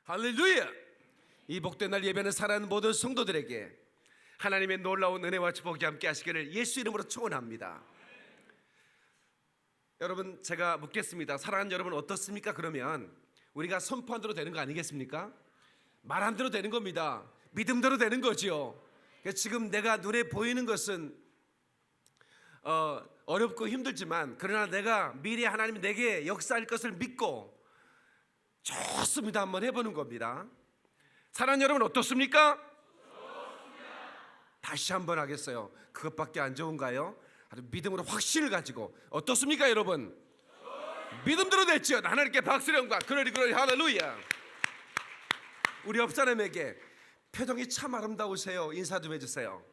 할렐루야! 이 복된 날 예배는 사랑하는 모든 성도들에게 하나님의 놀라운 은혜와 축복이 함께 하시기를 예수 이름으로 축원합니다. 여러분, 제가 묻겠습니다. 사랑하는 여러분 어떻습니까? 그러면 우리가 선포한 대로 되는 거 아니겠습니까? 말한 대로 되는 겁니다. 믿음대로 되는 거지요. 지금 내가 눈에 보이는 것은 어렵고 힘들지만, 그러나 내가 미래 하나님이 내게 역사할 것을 믿고 좋습니다. 한번 해보는 겁니다. 사랑하는 여러분 어떻습니까? 다시 한번 하겠어요. 그것밖에 안 좋은가요? 아주 믿음으로 확신을 가지고 어떻습니까 여러분? 믿음대로 됐죠. 하나님께 박수령과 그러리 할렐루야. 우리 옆 사람에게 표정이 참 아름다우세요 인사 좀 해주세요.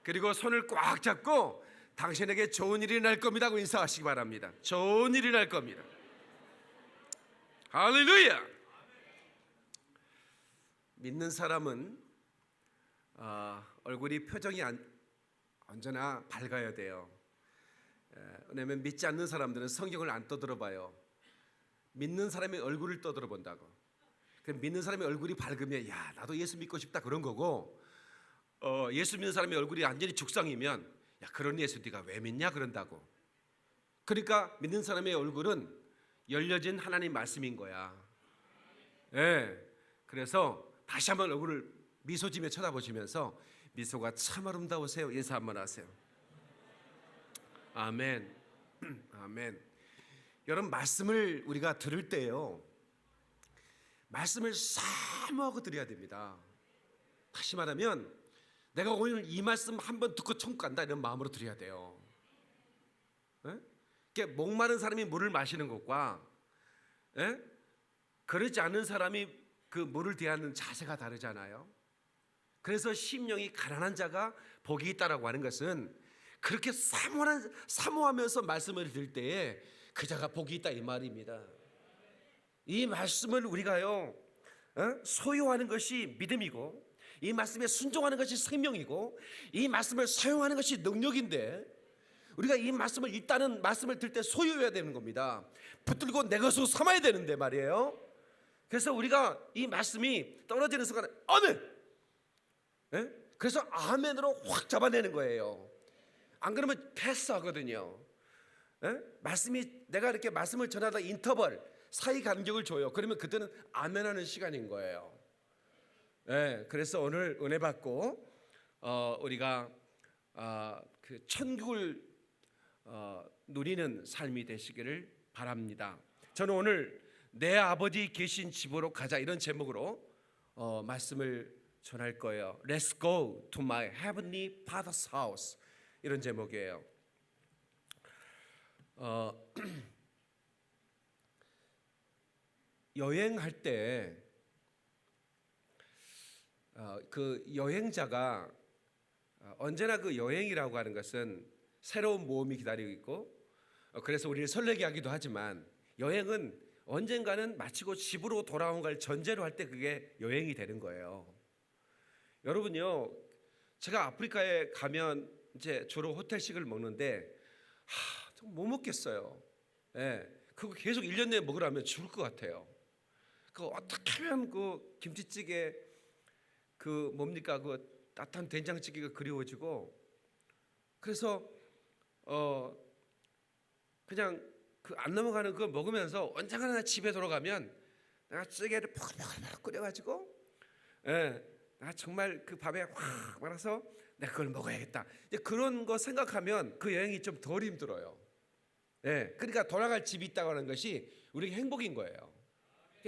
그리고 손을 꽉 잡고 당신에게 좋은 일이 날 겁니다 하고 인사하시기 바랍니다. 좋은 일이 날 겁니다. 할렐루야. 믿는 사람은 얼굴이 표정이 언제나 밝아야 돼요. 왜냐하면 믿지 않는 사람들은 성경을 안 떠들어봐요. 믿는 사람의 얼굴을 떠들어본다고. 믿는 사람의 얼굴이 밝으면 야 나도 예수 믿고 싶다 그런 거고, 예수 믿는 사람의 얼굴이 완전히 죽상이면 야 그런 예수 네가 왜 믿냐 그런다고. 그러니까 믿는 사람의 얼굴은 열려진 하나님 말씀인 거야. 그래서 다시 한번 얼굴을 미소 지며 쳐다보시면서 미소가 참 아름다우세요 인사 한번 하세요. 아멘. 아멘. 여러분, 말씀을 우리가 들을 때요, 말씀을 사모하고 들어야 됩니다. 다시 말하면 내가 오늘 이 말씀 한번 듣고 천국 간다 이런 마음으로 들어야 돼요. 목마른 사람이 물을 마시는 것과 그러지 않는 사람이 그 물을 대하는 자세가 다르잖아요. 그래서 심령이 가난한 자가 복이 있다라고 하는 것은 그렇게 사모하면서 말씀을 들을 때에 그 자가 복이 있다 이 말입니다. 이 말씀을 우리가요 소유하는 것이 믿음이고, 이 말씀에 순종하는 것이 생명이고, 이 말씀을 사용하는 것이 능력인데, 우리가 이 말씀을 일단은 말씀을 들 때 소유해야 되는 겁니다. 붙들고 내 것으로 삼아야 되는데 말이에요. 그래서 우리가 이 말씀이 떨어지는 순간에 아멘! 그래서 아멘으로 확 잡아내는 거예요. 안 그러면 패스하거든요. 말씀이 내가 이렇게 말씀을 전하다 인터벌 사이 간격을 줘요. 그러면 그때는 아멘하는 시간인 거예요. 그래서 오늘 은혜 받고 우리가 그 천국을 누리는 삶이 되시기를 바랍니다. 저는 오늘 내 아버지 계신 집으로 가자 이런 제목으로 말씀을 전할 거예요. Let's go to my heavenly Father's house 이런 제목이에요. 여행할 때 그 여행자가 언제나 그 여행이라고 하는 것은 새로운 모험이 기다리고 있고, 그래서 우리를 설레게 하기도 하지만 여행은 언젠가는 마치고 집으로 돌아온 걸 전제로 할 때 그게 여행이 되는 거예요. 여러분요, 제가 아프리카에 가면 이제 주로 호텔식을 먹는데 좀 못 먹겠어요. 그거 계속 1년 내에 먹으라면 죽을 것 같아요. 그 어떻게 하면 그 김치찌개 그 뭡니까 그 따뜻한 된장찌개가 그리워지고, 그래서 그냥 그 안 넘어가는 그거 먹으면서 언젠가나 집에 돌아가면 내가 찌개를 포글포글 끓여가지고 내가 정말 그 밥에 확 말아서 내가 그걸 먹어야겠다. 이제 그런 거 생각하면 그 여행이 좀 덜 힘들어요. 그러니까 돌아갈 집이 있다고 하는 것이 우리에게 행복인 거예요.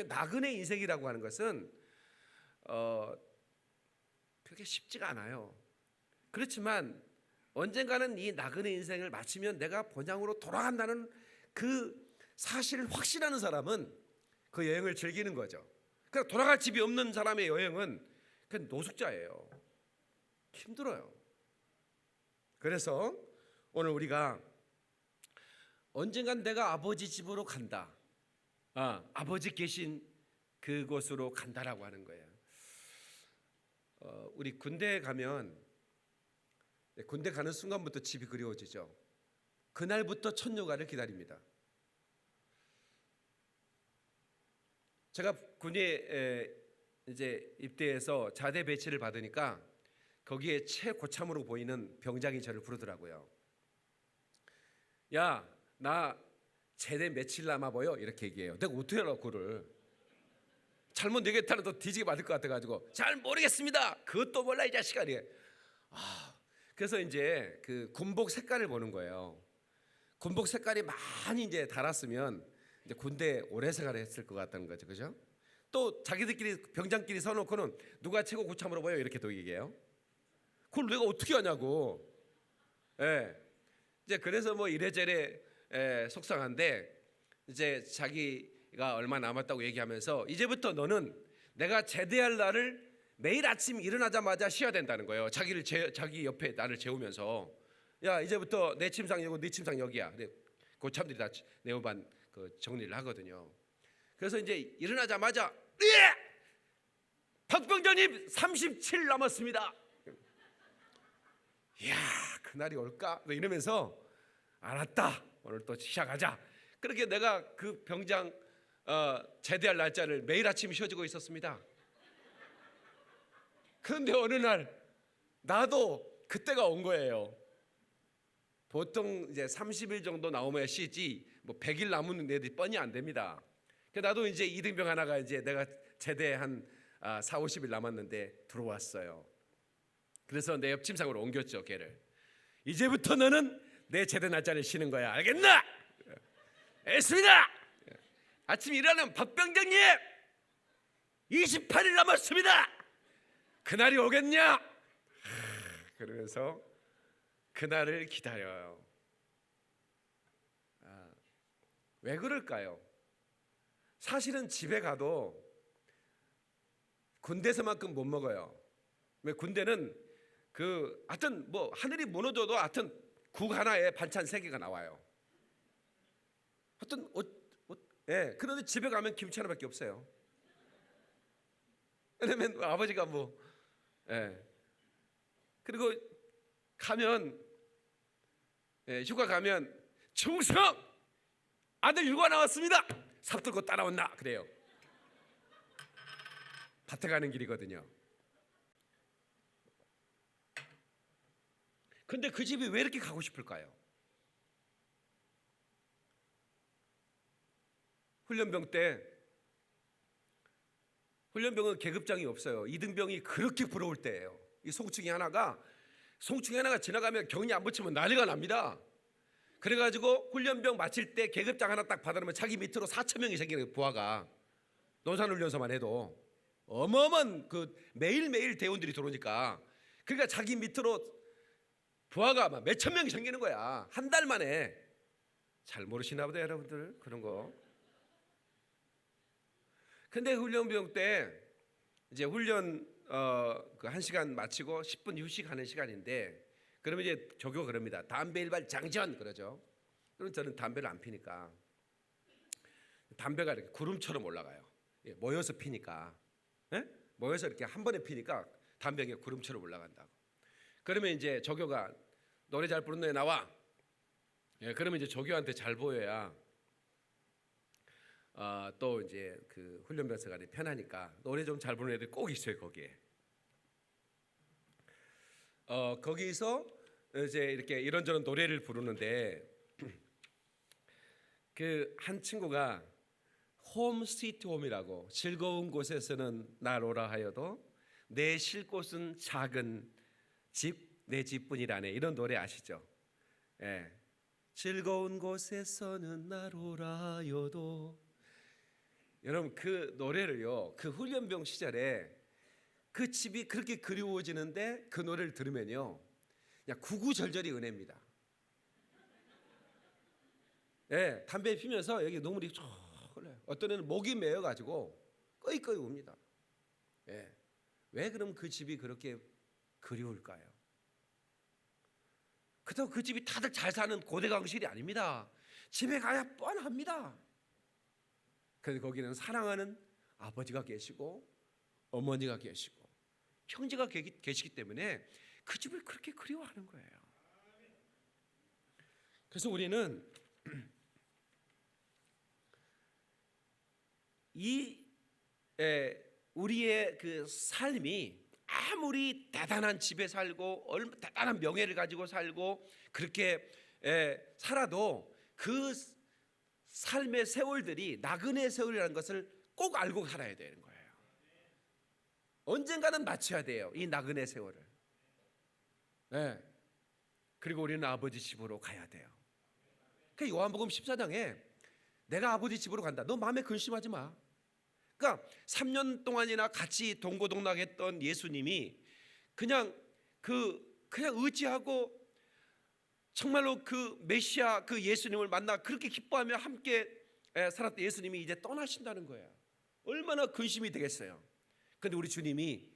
나그네 인생이라고 하는 것은 그렇게 쉽지가 않아요. 그렇지만 언젠가는 이 나그네 인생을 마치면 내가 본향으로 돌아간다는 그 사실을 확신하는 사람은 그 여행을 즐기는 거죠. 그러니까 돌아갈 집이 없는 사람의 여행은 그냥 노숙자예요. 힘들어요. 그래서 오늘 우리가 언젠간 내가 아버지 집으로 간다, 아버지 계신 그곳으로 간다라고 하는 거예요. 우리 군대에 가면 군대 가는 순간부터 집이 그리워지죠. 그날부터 천녀가를 기다립니다. 제가 군에 이제 입대해서 자대 배치를 받으니까 거기에 최고참으로 보이는 병장이 저를 부르더라고요. 야, 나 제대 며칠 남아 보여? 이렇게 얘기해요. 내가 어떻게 알아 그거를? 잘못 얘기했다는 또 뒤지게 맞을 것 같아가지고 잘 모르겠습니다. 그것도 몰라 이 자식아. 그래서 이제 그 군복 색깔을 보는 거예요. 군복 색깔이 많이 이제 달았으면 이제 군대 오래 생활을 했을 것 같다는 거죠, 그죠? 또 자기들끼리 병장끼리 서놓고는 누가 최고 고참으로 보여 이렇게 또 얘기해요. 그걸 내가 어떻게 하냐고. 예. 이제 그래서 뭐 이래저래 속상한데 이제 자기가 얼마 남았다고 얘기하면서 이제부터 너는 내가 제대할 날을 매일 아침 일어나자마자 쉬어야 된다는 거예요. 자기 옆에 나를 재우면서 야 이제부터 내 침상 여기고 네 침상 여기야. 고참들이 다 네오반 그 정리를 하거든요. 그래서 이제 일어나자마자 박병장님 37 남았습니다. 이야 그날이 올까? 이러면서 알았다 오늘 또 시작하자. 그렇게 내가 그 병장 제대할 날짜를 매일 아침 쉬어주고 있었습니다. 그런데 어느 날 나도 그때가 온 거예요. 보통 이제 30일 정도 나오면 쉬지 뭐 100일 남은 애들이 뻔히 안 됩니다. 나도 이제 이등병 하나가 이제 내가 제대 한 4, 50일 남았는데 들어왔어요. 그래서 내 옆 침상으로 옮겼죠 걔를. 이제부터 너는 내 제대 날짜를 쉬는 거야. 알겠나? 알겠습니다. 아침 일어나면 박병장님 28일 남았습니다. 그날이 오겠냐? 그러면서 그날을 기다려요. 왜 그럴까요? 사실은 집에 가도 군대에서만큼 못 먹어요. 왜 군대는 하여튼 뭐 하늘이 무너져도 하여튼 국 하나에 반찬 3개가 나와요. 하여튼 그런데 집에 가면 김치 하나밖에 없어요. 왜냐면 아버지가 그리고 가면 휴가 가면 충성 아들 휴가 나왔습니다. 삽 들고 따라온나 그래요. 밭에 가는 길이거든요. 근데 그 집이 왜 이렇게 가고 싶을까요? 훈련병 때 훈련병은 계급장이 없어요. 이등병이 그렇게 부러울 때예요. 이 송충이 하나가 지나가면 경이 안 붙이면 난리가 납니다. 그래가지고 훈련병 마칠 때 계급장 하나 딱 받아놓으면 자기 밑으로 4,000명이 생기는 부하가 논산훈련소만 해도 어마어마한 그 매일매일 대원들이 들어오니까 그러니까 자기 밑으로 부하가 막 몇천 명이 생기는 거야. 한 달 만에. 잘 모르시나 보다 여러분들 그런 거. 근데 훈련병 때 이제 훈련 그 1시간 마치고 10분 휴식하는 시간인데 그러면 이제 조교 그럽니다. 담배 일발 장전 그러죠. 그럼 저는 담배를 안 피니까 담배가 이렇게 구름처럼 올라가요. 모여서 피니까. 모여서 이렇게 한 번에 피니까 담배가 구름처럼 올라간다고. 그러면 이제 조교가 노래 잘 부르는 애 나와. 그러면 이제 조교한테 잘 보여야 또 이제 그 훈련병 생활이 편하니까 노래 좀 잘 부르는 애들 꼭 있어요 거기에. 거기서 이제 이렇게 이런저런 노래를 부르는데 그 한 친구가 홈 스위트 홈이라고 즐거운 곳에서는 날 오라 하여도 내 쉴 곳은 작은 집 내 집뿐이라네 이런 노래 아시죠? 즐거운 곳에서는 날 오라 하여도 여러분 그 노래를요 그 훈련병 시절에 그 집이 그렇게 그리워지는데 그 노래를 들으면요 그냥 구구절절이 은혜입니다. 담배 피면서 여기 눈물이 쭉 흘러요. 어떤 애는 목이 메어가지고 꺼이꺼이 웁니다. 왜 그럼 그 집이 그렇게 그리울까요? 그렇다고 그 집이 다들 잘 사는 고대강실이 아닙니다. 집에 가야 뻔합니다. 그래서 거기는 사랑하는 아버지가 계시고 어머니가 계시고 형제가 계시기 때문에 그 집을 그렇게 그리워하는 거예요. 그래서 우리는 이 우리의 그 삶이 아무리 대단한 집에 살고 대단한 명예를 가지고 살고 그렇게 살아도 그 삶의 세월들이 나그네 세월이라는 것을 꼭 알고 살아야 되는 거예요. 언젠가는 마쳐야 돼요, 이 나그네 세월을. 그리고 우리는 아버지 집으로 가야 돼요. 그 요한복음 14장에 내가 아버지 집으로 간다, 너 마음에 근심하지 마. 그러니까 3년 동안이나 같이 동고동락했던 예수님이 그냥 의지하고 정말로 그 메시아 그 예수님을 만나 그렇게 기뻐하며 함께 살았던 예수님이 이제 떠나신다는 거예요. 얼마나 근심이 되겠어요. 그런데 우리 주님이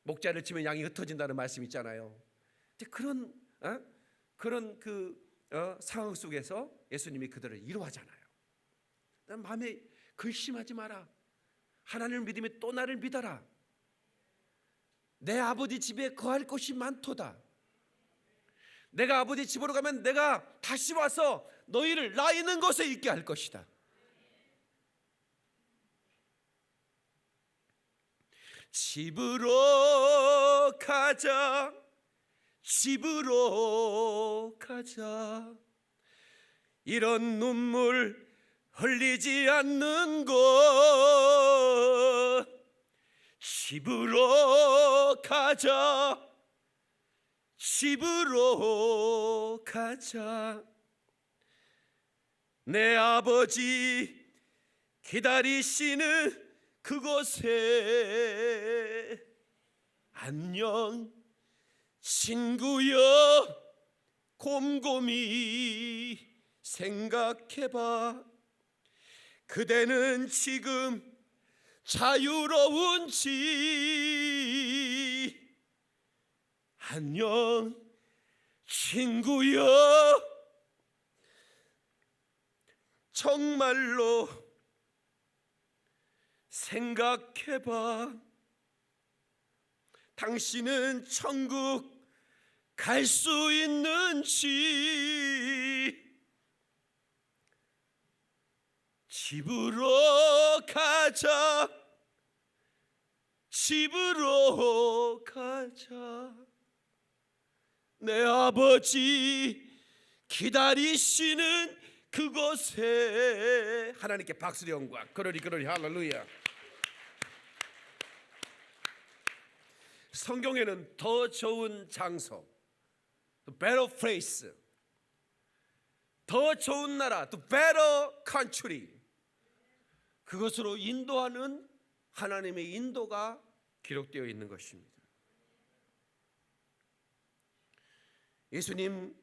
목자를 치면 양이 흩어진다는 말씀 있잖아요. 그런 상황 속에서 예수님이 그들을 위로하잖아요. 마음에 근심하지 마라. 하나님을 믿으면 또 나를 믿어라. 내 아버지 집에 거할 곳이 많도다. 내가 아버지 집으로 가면 내가 다시 와서 너희를 나 있는 곳에 있게 할 것이다. 집으로 가자, 집으로 가자. 이런 눈물 흘리지 않는 곳, 집으로 가자, 집으로 가자. 내 아버지 기다리시는 그곳에. 안녕 친구여, 곰곰이 생각해봐. 그대는 지금 자유로운지. 안녕 친구여, 정말로 생각해봐. 당신은 천국 갈 수 있는지. 집으로 가자, 집으로 가자. 내 아버지 기다리시는 그곳에. 하나님께 박수의 영광. 그러리 할렐루야. 성경에는 더 좋은 장소, the better place, 더 좋은 나라, the better country, 그것으로 인도하는 하나님의 인도가 기록되어 있는 것입니다. 예수님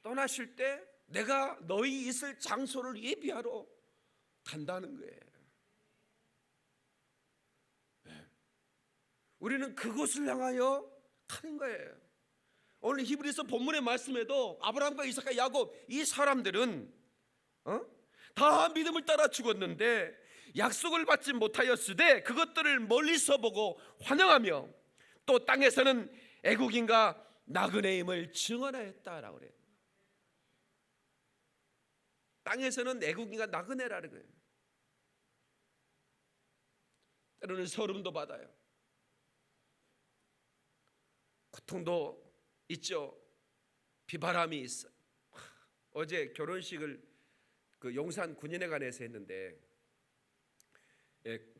떠나실 때 내가 너희 있을 장소를 예비하러 간다는 거예요. 우리는 그곳을 향하여 가는 거예요. 오늘 히브리서 본문의 말씀에도 아브라함과 이삭과 야곱, 이 사람들은 다 믿음을 따라 죽었는데 약속을 받지 못하였으되 그것들을 멀리서 보고 환영하며 또 땅에서는 애국인과 나그네임을 증언하였다라고 그래요. 땅에서는 애국인과 나그네라는 거예요. 때로는 소름도 받아요. 고통도 있죠. 비바람이 있어요. 어제 결혼식을 그 용산 군인회관에서 했는데,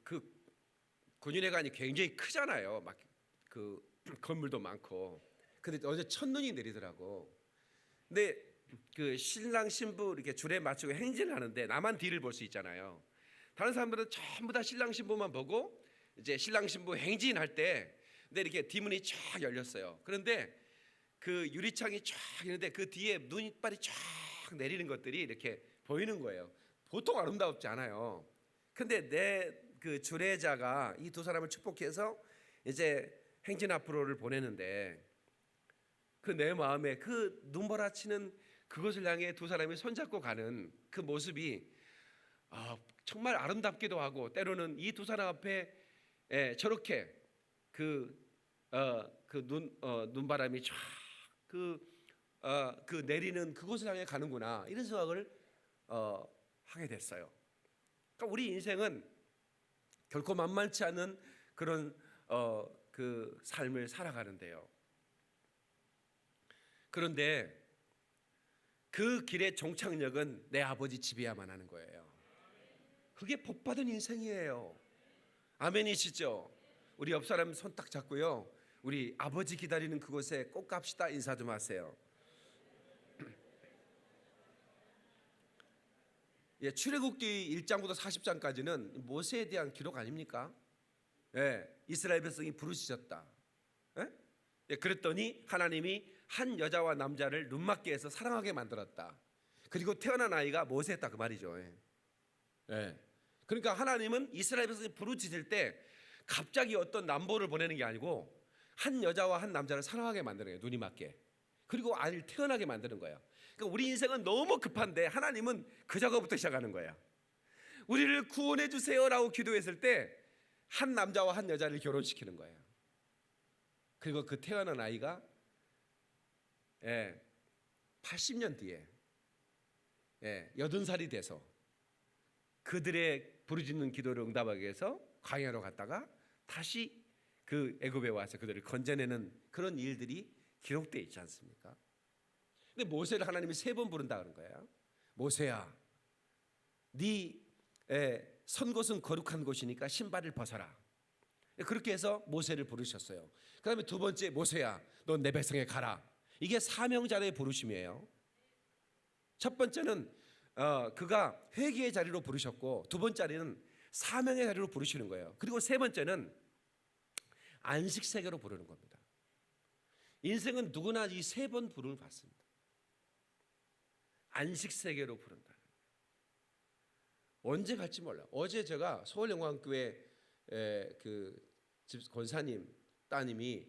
그 군인회관이 굉장히 크잖아요. 막 그 건물도 많고. 근데 어제 첫눈이 내리더라고. 근데 그 신랑 신부 이렇게 줄에 맞추고 행진을 하는데 나만 뒤를 볼 수 있잖아요. 다른 사람들은 전부 다 신랑 신부만 보고 이제 신랑 신부 행진할 때, 근데 이렇게 뒷문이 쫙 열렸어요. 그런데 그 유리창이 쫙 있는데 그 뒤에 눈이빨이 쫙 내리는 것들이 이렇게 보이는 거예요. 보통 아름답지 않아요. 근데 내 그 주례자가 이 두 사람을 축복해서 이제 행진 앞으로를 보내는데, 그 내 마음에 그 눈보라치는 그것을 향해 두 사람이 손잡고 가는 그 모습이 정말 아름답기도 하고, 때로는 이 두 사람 앞에 저렇게 눈바람이 쫙 그 내리는 그곳을 향해 가는구나, 이런 생각을 하게 됐어요. 그러니까 우리 인생은 결코 만만치 않은 그런 그 삶을 살아가는데요. 그런데 그 길의 종착역은 내 아버지 집이야만 하는 거예요. 그게 복받은 인생이에요. 아멘이시죠? 우리 옆 사람 손 딱 잡고요, 우리 아버지 기다리는 그곳에 꼭 갑시다. 인사 좀 하세요. 예, 출애굽기 1장부터 40장까지는 모세에 대한 기록 아닙니까? 예, 이스라엘 백성이 부르짖었다. 예? 예, 그랬더니 하나님이 한 여자와 남자를 눈맞게 해서 사랑하게 만들었다. 그리고 태어난 아이가 모세였다, 그 말이죠. 예. 예. 그러니까 하나님은 이스라엘 백성이 부르짖을 때 갑자기 어떤 남보를 보내는 게 아니고 한 여자와 한 남자를 사랑하게 만드는 거예요. 눈이 맞게. 그리고 아이를 태어나게 만드는 거예요. 그러니까 우리 인생은 너무 급한데 하나님은 그 작업부터 시작하는 거예요. 우리를 구원해 주세요라고 기도했을 때 한 남자와 한 여자를 결혼시키는 거예요. 그리고 그 태어난 아이가 80년 뒤에 80살이 돼서 그들의 부르짖는 기도를 응답하기 위해서 광야로 갔다가 다시 그 애굽에 와서 그들을 건져내는 그런 일들이 기록되어 있지 않습니까? 근데 모세를 하나님이 3번 부른다 그런 거예요. 모세야, 네 선 곳은 거룩한 곳이니까 신발을 벗어라. 그렇게 해서 모세를 부르셨어요. 그 다음에 2번째, 모세야, 넌 내 백성에 가라. 이게 사명자의 부르심이에요. 첫 번째는 그가 회개의 자리로 부르셨고, 2번째는 사명의 자리로 부르시는 거예요. 그리고 3번째는 안식세계로 부르는 겁니다. 인생은 누구나 이 3번 부름을 받습니다. 안식세계로 부른다. 언제 갈지 몰라. 어제 제가 서울영광교회 그 집 권사님 따님이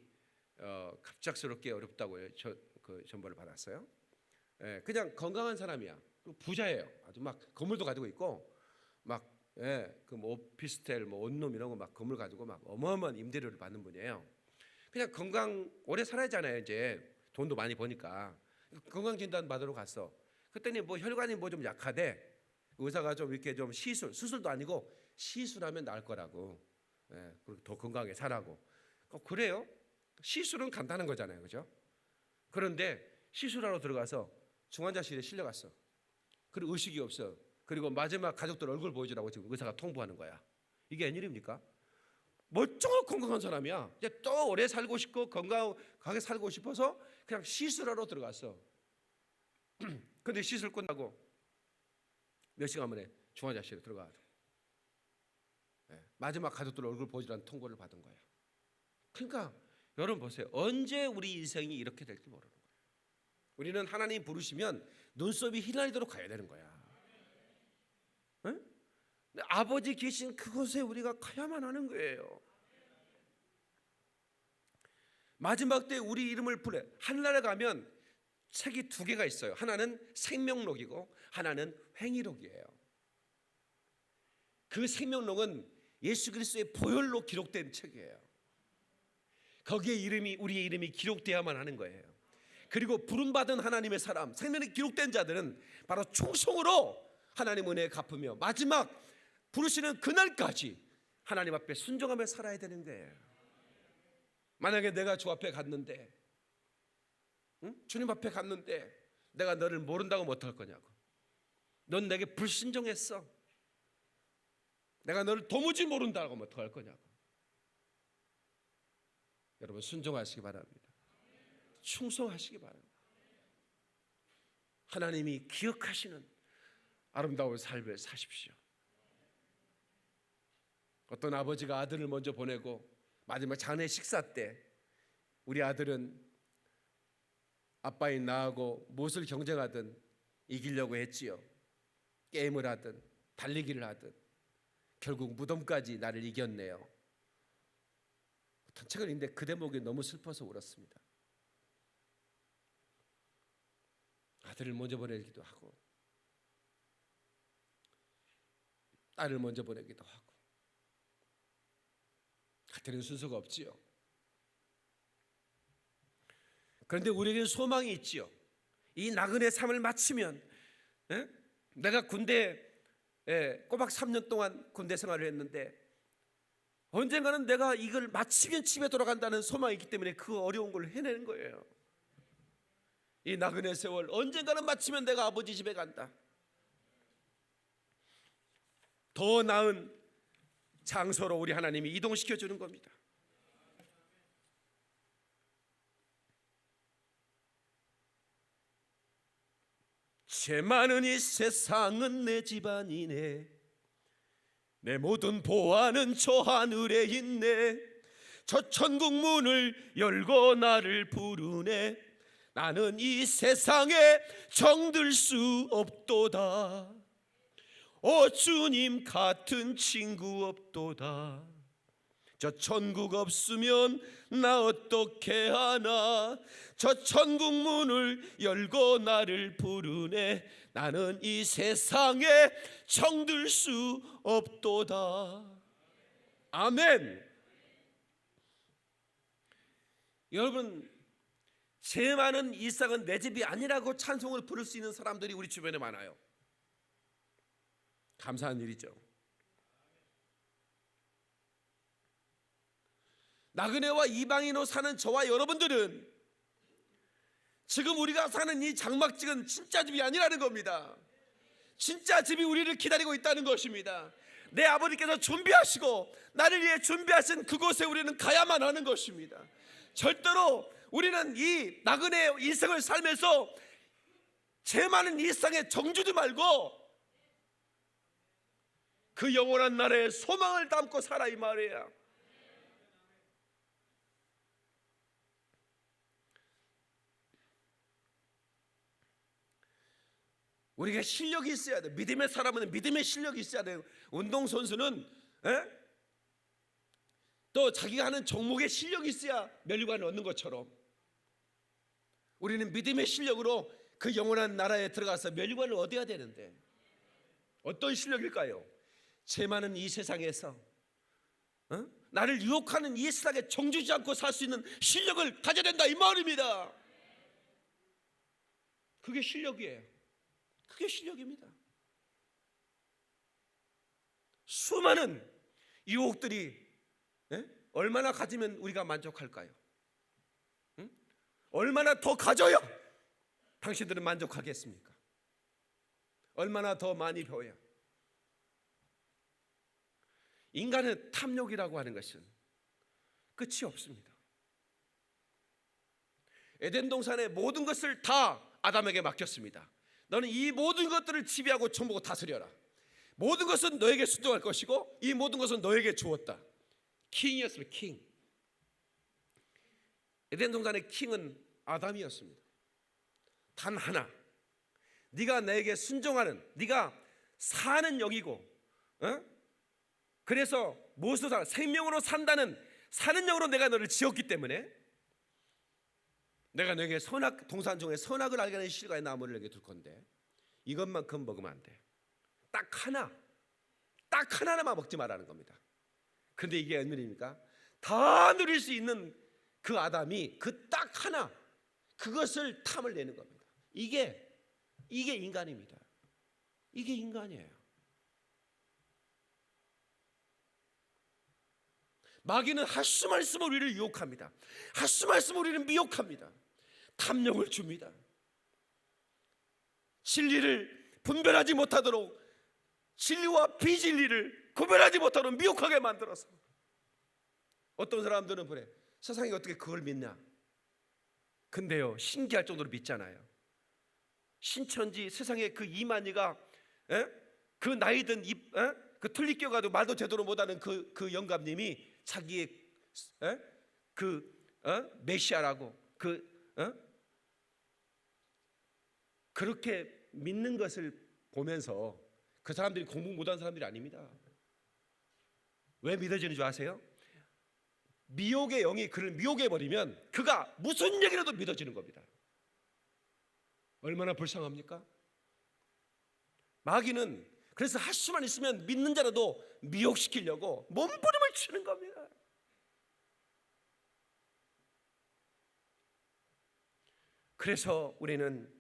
갑작스럽게 어렵다고 그 전보를 받았어요. 그냥 건강한 사람이야. 그리고 부자예요. 아주 막 건물도 가지고 있고 막 그 뭐 오피스텔, 뭐 원룸 이런 거 막 건물 가지고 막 어마어마한 임대료를 받는 분이에요. 그냥 건강 오래 살아야잖아요. 이제 돈도 많이 버니까 건강 진단 받으러 갔어. 그랬더니 뭐 혈관이 뭐 좀 약하대. 의사가 좀 이렇게 좀 수술도 아니고 시술하면 나을 거라고. 그리고 더 건강하게 살라고. 그래요? 시술은 간단한 거잖아요, 그죠? 그런데 시술하러 들어가서 중환자실에 실려갔어. 그리고 의식이 없어. 그리고 마지막 가족들 얼굴 보여주라고 지금 의사가 통보하는 거야. 이게 웬일입니까? 멀쩡하고 건강한 사람이야. 이제 또 오래 살고 싶고 건강하게 살고 싶어서 그냥 시술하러 들어갔어. 근데 시술 끝나고 몇 시간 만에 중환자실에 들어가서 마지막 가족들 얼굴 보여주라는 통보를 받은 거야. 그러니까 여러분 보세요. 언제 우리 인생이 이렇게 될지 모르는 거예요. 우리는 하나님 부르시면 눈썹이 휘날리도록 가야 되는 거야. 아버지 계신 그곳에 우리가 가야만 하는 거예요. 마지막 때 우리 이름을 부르 하늘나라 가면 책이 2개가 있어요. 하나는 생명록이고 하나는 행위록이에요. 그 생명록은 예수 그리스도의 보혈로 기록된 책이에요. 거기에 우리의 이름이 기록되어야만 하는 거예요. 그리고 부름받은 하나님의 사람, 생명이 기록된 자들은 바로 충성으로 하나님 은혜에 갚으며 마지막 부르시는 그날까지 하나님 앞에 순종하며 살아야 되는 거예요. 만약에 내가 주 앞에 갔는데, 주님 앞에 갔는데 내가 너를 모른다고 못할 거냐고. 넌 내게 불순종했어. 내가 너를 도무지 모른다고 하면 어떡할 거냐고. 여러분 순종하시기 바랍니다. 충성하시기 바랍니다. 하나님이 기억하시는 아름다운 삶을 사십시오. 어떤 아버지가 아들을 먼저 보내고 마지막 장례 식사 때 우리 아들은 아빠인 나하고 무엇을 경쟁하든 이기려고 했지요. 게임을 하든 달리기를 하든 결국 무덤까지 나를 이겼네요. 어떤 책을 읽는데 그 대목이 너무 슬퍼서 울었습니다. 아들을 먼저 보내기도 하고 딸을 먼저 보내기도 하고 같은 순서가 없지요. 그런데 우리에게는 소망이 있지요. 이 나그네 삶을 마치면 내가 군대 꼬박 3년 동안 군대 생활을 했는데 언젠가는 내가 이걸 마치면 집에 돌아간다는 소망이 있기 때문에 그 어려운 걸 해내는 거예요. 이 나그네 세월, 언젠가는 마치면 내가 아버지 집에 간다. 더 나은 장소로 우리 하나님이 이동시켜 주는 겁니다. 죄 많은 이 세상은 내 집안이네. 내 모든 보안은 저 하늘에 있네. 저 천국 문을 열고 나를 부르네. 나는 이 세상에 정들 수 없도다. 오 주님 같은 친구 없도다. 저 천국 없으면 나 어떻게 하나. 저 천국 문을 열고 나를 부르네. 나는 이 세상에 정들 수 없도다. 아멘. 여러분, 죄 많은 이 세상은 내 집이 아니라고 찬송을 부를 수 있는 사람들이 우리 주변에 많아요. 감사한 일이죠. 나그네와 이방인으로 사는 저와 여러분들은 지금 우리가 사는 이 장막집은 진짜 집이 아니라는 겁니다. 진짜 집이 우리를 기다리고 있다는 것입니다. 내 아버지께서 준비하시고 나를 위해 준비하신 그곳에 우리는 가야만 하는 것입니다. 절대로 우리는 이 나그네 인생을 살면서 죄 많은 이 세상에 정주지 말고 그 영원한 나라에 소망을 담고 살아, 이 말이야. 우리가 실력이 있어야 돼. 믿음의 사람은 믿음의 실력이 있어야 돼요. 운동선수는 또 자기가 하는 종목에 실력이 있어야 면류관을 얻는 것처럼 우리는 믿음의 실력으로 그 영원한 나라에 들어가서 면류관을 얻어야 되는데 어떤 실력일까요? 죄 많은 이 세상에서 나를 유혹하는 이 세상에 정주지 않고 살 수 있는 실력을 가져야 된다, 이 말입니다. 그게 실력이에요. 그게 실력입니다. 수많은 유혹들이 얼마나 가지면 우리가 만족할까요? 얼마나 더 가져야 당신들은 만족하겠습니까? 얼마나 더 많이 배워야? 인간의 탐욕이라고 하는 것은 끝이 없습니다. 에덴 동산의 모든 것을 다 아담에게 맡겼습니다. 너는 이 모든 것들을 지배하고 정복하고 다스려라. 모든 것은 너에게 순종할 것이고 이 모든 것은 너에게 주었다. 킹이었습니다. 킹. 에덴 동산의 킹은 아담이었습니다. 단 하나, 네가 나에게 순종하는, 네가 사는 영이고 그래서 무엇으로 살아? 생명으로 산다는 사는 영으로 내가 너를 지었기 때문에 내가 너에게 선악, 동산 중에 선악을 알게 하는 실과의 나무를 내게 둘 건데 이것만큼 먹으면 안 돼. 딱 하나만 먹지 말라는 겁니다. 그런데 이게 웬일입니까? 다 누릴 수 있는 그 아담이 그 딱 하나, 그것을 탐을 내는 겁니다. 이게 인간입니다. 이게 인간이에요. 마귀는 할 수만 우리를 유혹합니다. 할 수만 우리를 미혹합니다. 탐욕을 줍니다. 진리를 분별하지 못하도록, 진리와 비진리를 구별하지 못하도록 미혹하게 만들어서 어떤 사람들은 그래, 세상에 어떻게 그걸 믿냐? 근데요, 신기할 정도로 믿잖아요. 신천지 세상에 그 이만희가 그 나이든 그 틀리 껴가지고 말도 제대로 못하는 그 영감님이 자기의 메시아라고 그렇게 믿는 것을 보면서 그 사람들이 공부 못한 사람들이 아닙니다. 왜 믿어지는 줄 아세요? 미혹의 영이 그를 미혹해버리면 그가 무슨 얘기라도 믿어지는 겁니다. 얼마나 불쌍합니까? 마귀는 그래서 할 수만 있으면 믿는 자라도 미혹시키려고 몸부림을 치는 겁니다. 그래서 우리는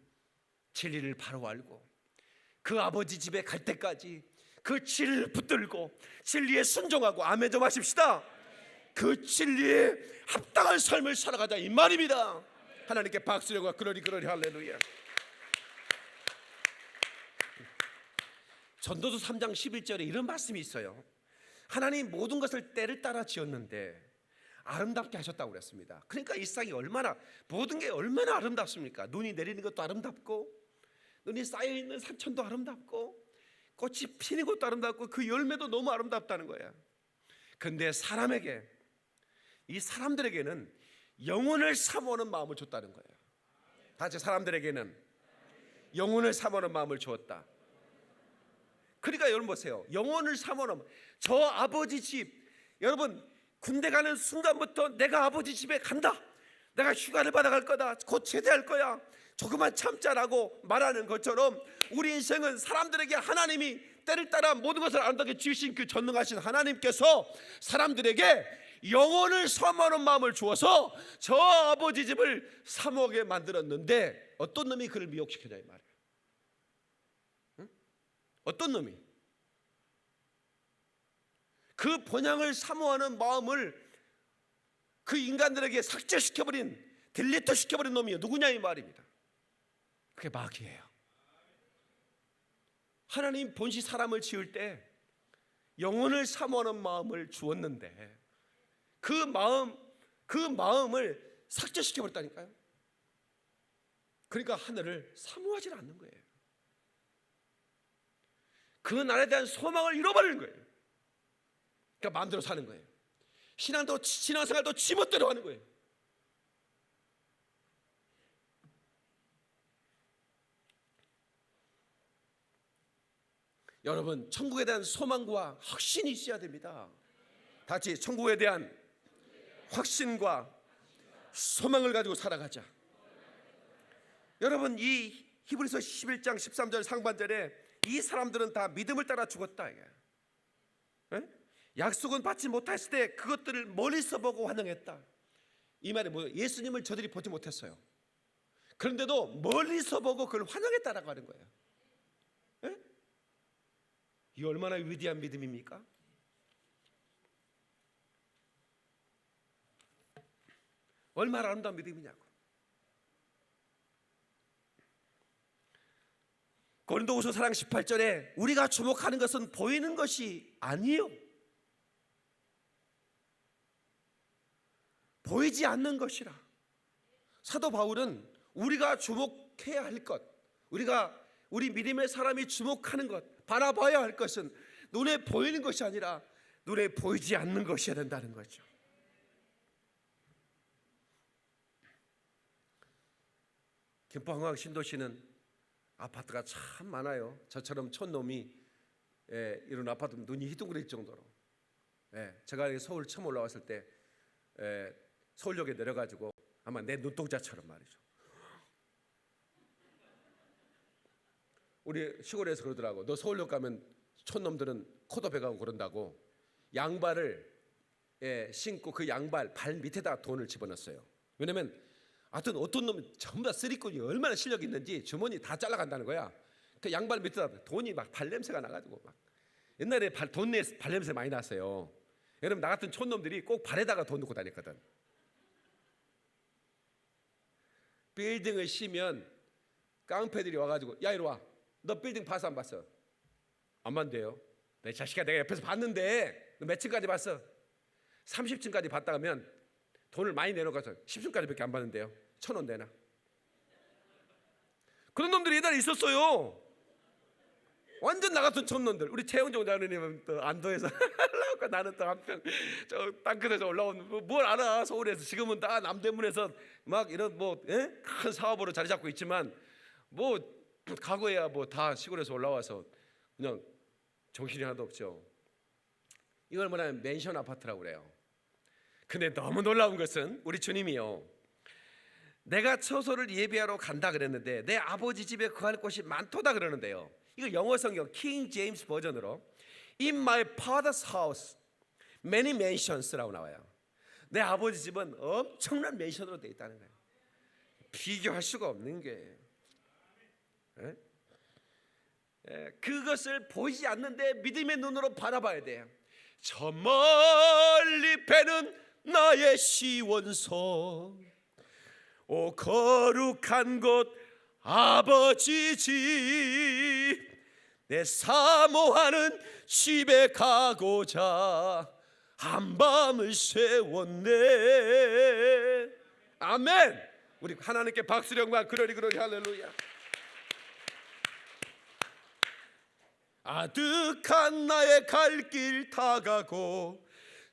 진리를 바로 알고 그 아버지 집에 갈 때까지 그 진리를 붙들고 진리에 순종하고, 아멘 좀 하십시다. 그 진리에 합당한 삶을 살아가자, 이 말입니다. 하나님께 박수려고. 그러리 할렐루야. 전도서 3장 11절에 이런 말씀이 있어요. 하나님 모든 것을 때를 따라 지었는데 아름답게 하셨다고 그랬습니다. 그러니까 이 세상이 얼마나, 모든 게 얼마나 아름답습니까? 눈이 내리는 것도 아름답고, 눈이 쌓여있는 산천도 아름답고, 꽃이 피는 것도 아름답고, 그 열매도 너무 아름답다는 거야. 근데 사람에게, 이 사람들에게는 영혼을 사모하는 마음을 줬다는 거예요. 다시, 사람들에게는 영혼을 사모하는 마음을 주었다. 그러니까 여러분 보세요. 영혼을 사모하는, 저 아버지 집, 여러분 군대 가는 순간부터 내가 아버지 집에 간다, 내가 휴가를 받아갈 거다, 곧 제대할 거야, 조금만 참자라고 말하는 것처럼 우리 인생은 사람들에게 하나님이 때를 따라 모든 것을 아름답게 지으신 그 전능하신 하나님께서 사람들에게 영혼을 사모하는 마음을 주어서 저 아버지 집을 사모하게 만들었는데, 어떤 놈이 그를 미혹시켰냐 이 말이에요. 응? 어떤 놈이 그 본향을 사모하는 마음을 그 인간들에게 삭제시켜버린, 딜리트 시켜버린 놈이 누구냐 이 말입니다. 그게 마귀예요. 하나님 본시 사람을 지을 때 영혼을 사모하는 마음을 주었는데 그 마음을 삭제시켜버렸다니까요. 그러니까 하늘을 사모하지 않는 거예요. 그 나라에 대한 소망을 잃어버리는 거예요. 그러니까 마음대로 사는 거예요. 신앙생활도 지멋대로 하는 거예요. 여러분, 천국에 대한 소망과 확신이 있어야 됩니다. 다시, 천국에 대한 확신과 소망을 가지고 살아가자. 여러분, 이 히브리서 11장 13절 상반절에 이 사람들은 다 믿음을 따라 죽었다. 약속은 받지 못했을 때 그것들을 멀리서 보고 환영했다. 이 말이 뭐예요? 예수님을 저들이 보지 못했어요. 그런데도 멀리서 보고 그걸 환영했다라고 하는 거예요. 이 얼마나 위대한 믿음입니까? 얼마나 아름다운 믿음이냐고. 고린도후서 4장 18절에 우리가 주목하는 것은 보이는 것이 아니요, 보이지 않는 것이라. 사도 바울은 우리가 주목해야 할 것, 우리 믿음의 사람이 주목하는 것, 바라봐야 할 것은 눈에 보이는 것이 아니라 눈에 보이지 않는 것이어야 된다는 거죠. 김포한강 신도시는 아파트가 참 많아요. 저처럼 촌놈이 이런 아파트 눈이 희둥그레질 정도로. 제가 서울 처음 올라왔을 때 서울역에 내려가지고 아마 내 눈동자처럼 말이죠. 우리 시골에서 그러더라고. 너 서울역 가면 촌놈들은 코도 베가고 그런다고 양발을 신고 그 양발 발 밑에다 돈을 집어넣었어요. 왜냐면 하여튼 어떤 놈은 전부 다 쓰리꾼이 얼마나 실력이 있는지 주머니 다 잘라간다는 거야. 그 양발 밑에다 돈이 막 발냄새가 나가지고 막 옛날에 돈내 발냄새 많이 났어요. 여러분, 나 같은 촌놈들이 꼭 발에다가 돈 넣고 다녔거든. 빌딩을 쉬면 깡패들이 와가지고 야 이리 와, 너 빌딩 봤어 안 봤어? 안 봤는데요. 내 자식아, 내가 옆에서 봤는데 너 몇 층까지 봤어? 30층까지 봤다 하면 돈을 많이 내놓고서 10층까지밖에 안 봤는데요. 1,000원 내놔. 그런 놈들이 옛날에 있었어요. 완전 나 같은 촌놈들. 우리 최영종 장로님은 또 안도에서 나는 또 한편 저 땅끝에서 올라온 뭘 알아. 서울에서 지금은 다 남대문에서 막 이런 큰 사업으로 자리 잡고 있지만 과거에야 다 시골에서 올라와서 그냥 정신이 하나도 없죠. 이걸 뭐냐면 맨션 아파트라고 그래요. 근데 너무 놀라운 것은 우리 주님이요, 내가 처소를 예비하러 간다 그랬는데 내 아버지 집에 거할 곳이 많도다 그러는데요. 이거 영어 성경 킹 제임스 버전으로 In my father's house many mansions라고 나와요. 내 아버지 집은 엄청난 맨션으로 되어 있다는 거예요. 비교할 수가 없는 게. 그것을 보이지 않는데 믿음의 눈으로 바라봐야 돼요. 저 멀리 배는 나의 시원소, 오 거룩한 곳 아버지 집, 내 사모하는 집에 가고자 한밤을 새웠네. 아멘. 우리 하나님께 박수령과 그러리 할렐루야. 아득한 나의 갈 길 다가고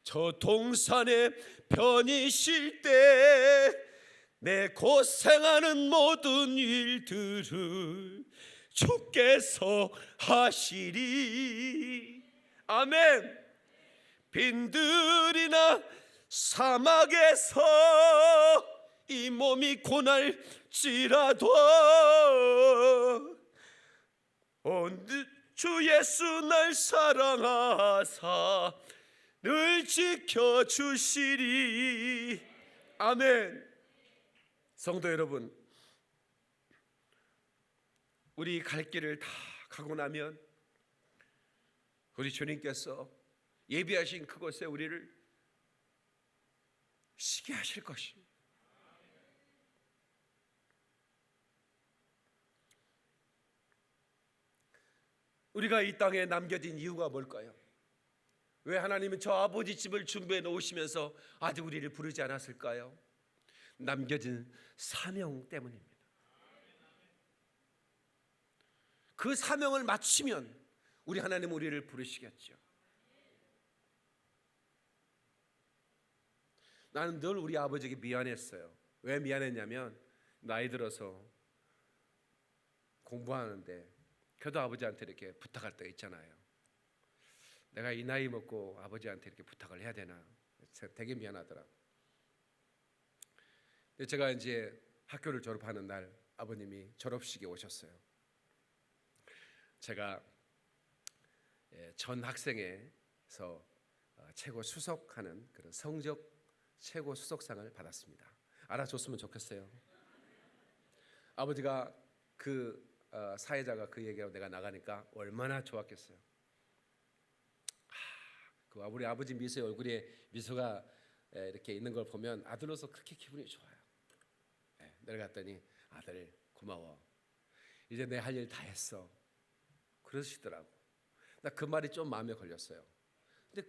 저 동산에 편히 쉴 때 내 고생하는 모든 일들을 주께서 하시리. 아멘. 빈들이나 사막에서 이 몸이 고날지라도 주 예수 날 사랑하사 늘 지켜주시리. 아멘. 성도 여러분, 우리 갈 길을 다 가고 나면 우리 주님께서 예비하신 그곳에 우리를 쉬게 하실 것입니다. 우리가 이 땅에 남겨진 이유가 뭘까요? 왜 하나님은 저 아버지 집을 준비해 놓으시면서 아직 우리를 부르지 않았을까요? 남겨진 사명 때문입니다. 그 사명을 마치면 우리 하나님은 우리를 부르시겠죠. 나는 늘 우리 아버지에게 미안했어요. 왜 미안했냐면 나이 들어서 공부하는데 그래도 아버지한테 이렇게 부탁할 때가 있잖아요. 내가 이 나이 먹고 아버지한테 이렇게 부탁을 해야 되나 되게 미안하더라고요. 제가 이제 학교를 졸업하는 날 아버님이 졸업식에 오셨어요. 제가 전 학생회에서 최고 수석하는 그런 성적 최고 수석상을 받았습니다. 알아줬으면 좋겠어요. 아버지가 그 사회자가 그 얘기하고 내가 나가니까 얼마나 좋았겠어요. 그 우리 아버지 미소의 얼굴에 미소가 이렇게 있는 걸 보면 아들로서 그렇게 기분이 좋아요. 내려갔더니 아들 고마워. 이제 내 할 일 다 했어. 그러시더라고. 나 그 말이 좀 마음에 걸렸어요. 근데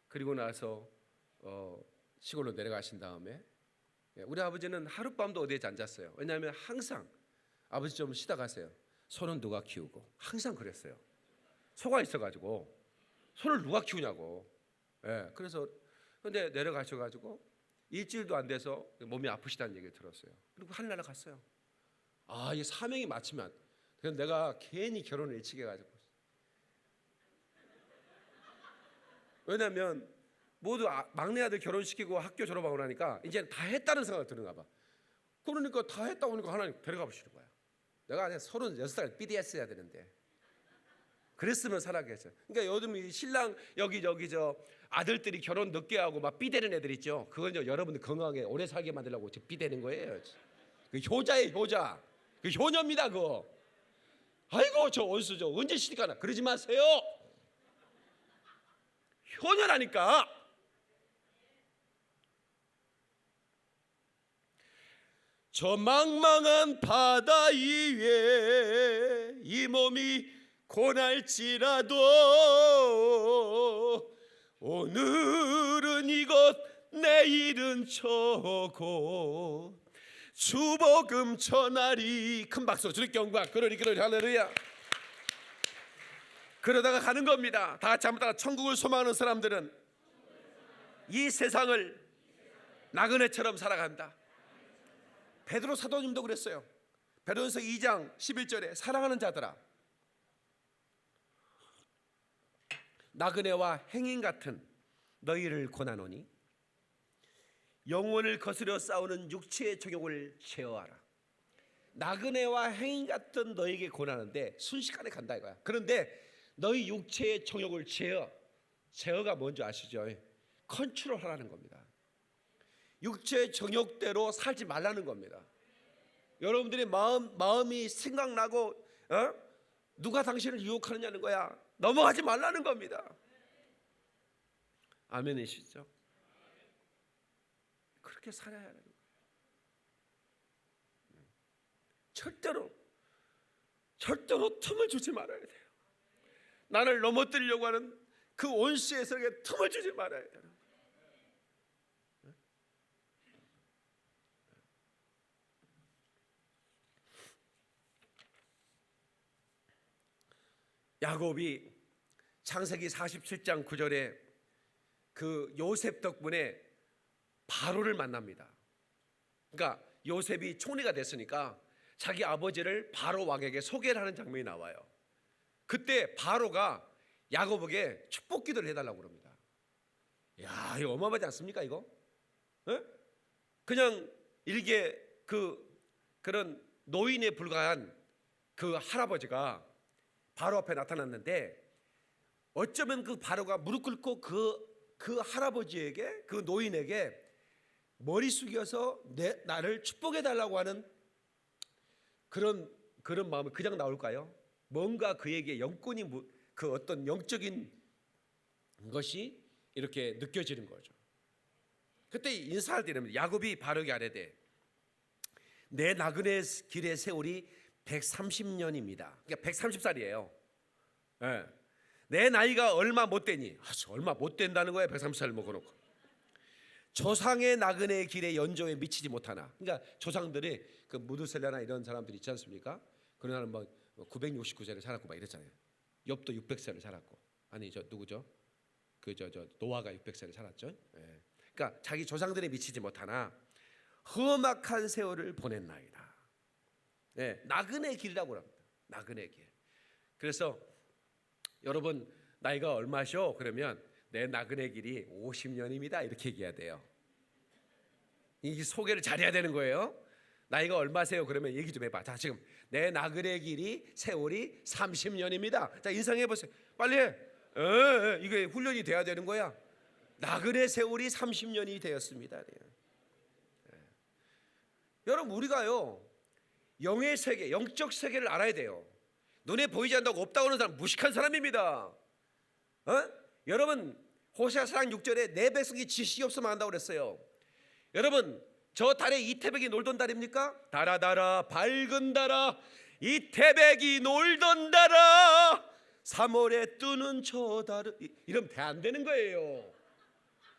그리고 나서 시골로 내려가신 다음에 우리 아버지는 하룻밤도 어디에 안 잤어요. 왜냐하면 항상 아버지 좀 쉬다 가세요. 소는 누가 키우고 항상 그랬어요. 소가 있어가지고 소를 누가 키우냐고. 그래서 근데 내려가셔가지고 일주일도 안 돼서 몸이 아프시다는 얘기를 들었어요. 그리고 하늘나라 갔어요. 이 사명이 마치면 그래서 내가 괜히 결혼을 일찍 해가지고. 왜냐하면 모두 막내 아들 결혼시키고 학교 졸업하고 나니까 이제 다 했다는 생각이 드는가 봐. 그러니까 다 했다 보니까 하나님 데려가 보시는 거야. 내가 아직 36살 BDS 해야 되는데 그랬으면 살아겠어요. 그러니까 요즘 신랑 여기 저 아들들이 결혼 늦게 하고 막 삐대는 애들 있죠. 그건 여러분들 건강하게 오래 살게 만들려고 삐대는 거예요. 그 효자예요, 효자. 그 효녀입니다, 그거. 아이고 저 원수 저 언제 시집가나 그러지 마세요. 효녀라니까. 저 망망한 바다 위에 이 몸이 고날지라도 오늘은 이곳 내일은 저곳 주복음 전하리. 큰 박수 주님께 영광. 그러리 할렐루야. 그러다가 가는 겁니다. 다 같이 한번 따라. 천국을 소망하는 사람들은 이 세상을 나그네처럼 살아간다. 베드로 사도님도 그랬어요. 베드로전서 2장 11절에 사랑하는 자들아, 나그네와 행인 같은 너희를 권하노니 영혼을 거스려 싸우는 육체의 정욕을 제어하라. 나그네와 행인 같은 너희에게 권하는데 순식간에 간다 이거야. 그런데 너희 육체의 정욕을 제어가 뭔지 아시죠? 컨트롤하라는 겁니다. 육체의 정욕대로 살지 말라는 겁니다. 여러분들이 마음이 생각나고 누가 당신을 유혹하느냐는 거야. 넘어가지 말라는 겁니다. 아멘이시죠? 그렇게 살아야 하는 거예요. 절대로 틈을 주지 말아야 돼요. 나를 넘어뜨리려고 하는 그 원수의 세력에 틈을 주지 말아야 돼요. 야곱이 창세기 47장 9절에 그 요셉 덕분에 바로를 만납니다. 그러니까 요셉이 총리가 됐으니까 자기 아버지를 바로 왕에게 소개를 하는 장면이 나와요. 그때 바로가 야곱에게 축복 기도를 해달라고 그럽니다. 야, 이거 어마어마하지 않습니까 이거? 에? 그냥 일개 그런 노인에 불과한 그 할아버지가 바로 앞에 나타났는데, 어쩌면 그 바로가 무릎 꿇고 그 할아버지에게, 그 노인에게 머리 숙여서 나를 축복해 달라고 하는 그런 마음이 그냥 나올까요? 뭔가 그에게 영권이, 그 어떤 영적인 것이 이렇게 느껴지는 거죠. 그때 인사할 때는 야곱이 바로에게 아뢰되 내 나그네 길의 세월이 130년입니다. 그러니까 130살이에요. 네. 내 나이가 얼마 못 되니? 얼마 못 된다는 거예요. 130살 먹어놓고. 조상의 나그네 길의 연조에 미치지 못하나. 그러니까 조상들이 그 무드셀라나 이런 사람들이 있지 않습니까? 그런 사람 뭐 969세를 살았고 막 이랬잖아요. 욥도 600세를 살았고. 아니 저 누구죠? 저 노아가 600세를 살았죠. 네. 그러니까 자기 조상들이 미치지 못하나 험악한 세월을 보냈나이다. 네, 나그네 길이라고 합니다. 나그네 길. 그래서 여러분 나이가 얼마셔? 그러면 내 나그네 길이 50년입니다. 이렇게 얘기해야 돼요. 이 소개를 잘해야 되는 거예요. 나이가 얼마세요? 그러면 얘기 좀 해봐. 자, 지금 내 나그네 길이 세월이 30년입니다. 자, 인상해 보세요. 빨리 해. 이게 훈련이 돼야 되는 거야. 나그네 세월이 30년이 되었습니다. 여러분 우리가요 영의 세계, 영적 세계를 알아야 돼요. 눈에 보이지 않는다고 없다고 하는 사람 무식한 사람입니다. 여러분 호세아 4장 6절에 내 백성이 지식이 없으면 한다고 그랬어요. 여러분 저 달에 이태백이 놀던 달입니까? 달아 밝은 달아 이태백이 놀던 달아 3월에 뜨는 저 달은, 이러면 안 되는 거예요.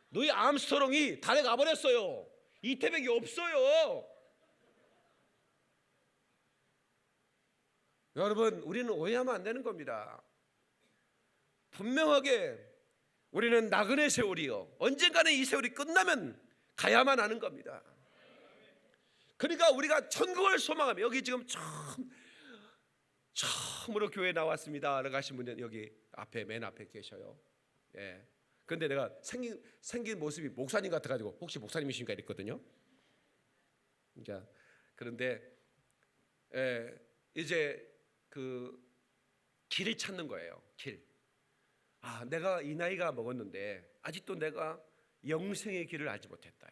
노이 암스트롱이 달에 가버렸어요. 이태백이 없어요. 여러분 우리는 오해하면 안 되는 겁니다. 분명하게 우리는 나그네 세월이요, 언젠가는 이 세월이 끝나면 가야만 하는 겁니다. 그러니까 우리가 천국을 소망하며, 여기 지금 처음으로 교회 나왔습니다 라고 하신 분은 여기 앞에 맨 앞에 계셔요. 예. 그런데 내가 생긴 모습이 목사님 같아가지고 혹시 목사님이신가 이랬거든요. 그러니까 그런데 이제 그 길을 찾는 거예요. 길. 내가 이 나이가 먹었는데 아직도 내가 영생의 길을 알지 못했다.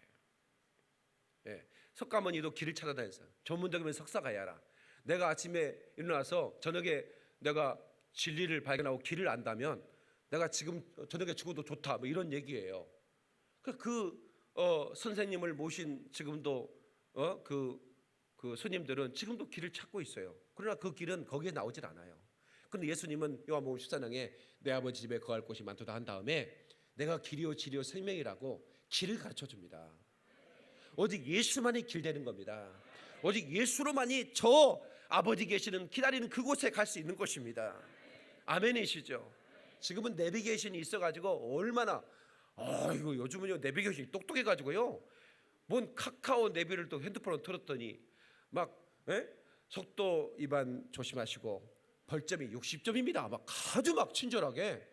예. 석가모니도 길을 찾아다녔어요. 전문적이면 석사가야라. 내가 아침에 일어나서 저녁에 내가 진리를 발견하고 길을 안다면 내가 지금 저녁에 죽어도 좋다, 뭐 이런 얘기예요. 선생님을 모신 지금도 그 스님들은 지금도 길을 찾고 있어요. 그러나 그 길은 거기에 나오질 않아요. 그런데 예수님은 요한복음 14장에 내 아버지 집에 거할 곳이 많도다 한 다음에 내가 길이요 진리요 생명이라고 길을 가르쳐 줍니다. 오직 예수만이 길 되는 겁니다. 오직 예수로만이 저 아버지 계시는 기다리는 그곳에 갈 수 있는 것입니다. 아멘이시죠? 지금은 내비게이션이 있어가지고 얼마나 이거 요즘은요 내비게이션이 똑똑해가지고요 뭔 카카오 내비를 또 핸드폰으로 틀었더니 막 속도 위반 조심하시고 벌점이 60점입니다. 막 아주 막 친절하게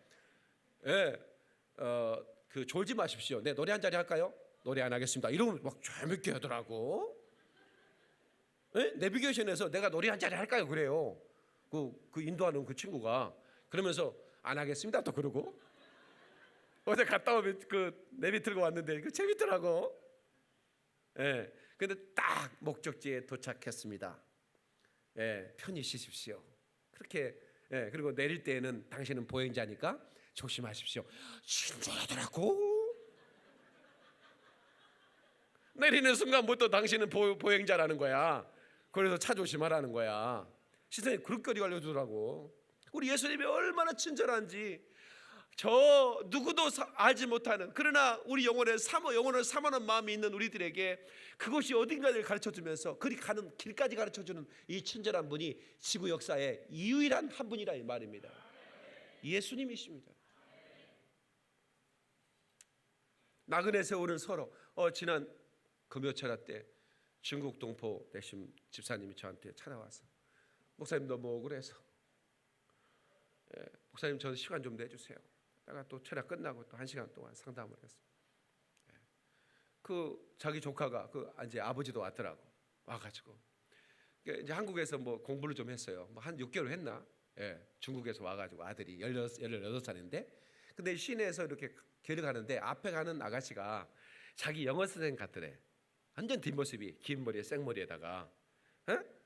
그 졸지 마십시오. 네, 노래 한 자리 할까요? 노래 안 하겠습니다. 이러면 막 재밌게 하더라고. 내비게이션에서 내가 노래 한 자리 할까요? 그래요. 그 인도하는 그 친구가 그러면서 안 하겠습니다. 또 그러고 어제 갔다 오면 그 내비 틀고 왔는데 그 재밌더라고. 근데 딱 목적지에 도착했습니다. 편히 쉬십시오. 그렇게 예, 그리고 내릴 때에는 당신은 보행자니까 조심하십시오. 친절하더라고. 내리는 순간부터 당신은 보행자라는 거야. 그래서 차 조심하라는 거야. 시선이 그릇거리 알려주더라고. 우리 예수님이 얼마나 친절한지 저 누구도 알지 못하는, 그러나 우리 영혼을 사모하는 마음이 있는 우리들에게 그것이 어딘가를 가르쳐주면서 그리 가는 길까지 가르쳐주는 이 친절한 분이 지구 역사의 유일한 한 분이라 이 말입니다. 예수님이십니다. 나그네 세월은 서로 지난 금요철야 때 중국 동포 되신 집사님이 저한테 찾아와서 목사님 너무 억울해서 목사님 저는 시간 좀 내주세요. 내가 또 철야 끝나고 또 1시간 동안 상담을 했어요. 그 자기 조카가 이제 아버지도 왔더라고. 와가지고 이제 한국에서 뭐 공부를 좀 했어요. 뭐 한 6개월 했나? 중국에서 와가지고 아들이 18살인데 근데 시내에서 이렇게 길을 가는데 앞에 가는 아가씨가 자기 영어 선생님 같더래. 완전 뒷모습이 긴 머리에 생머리에다가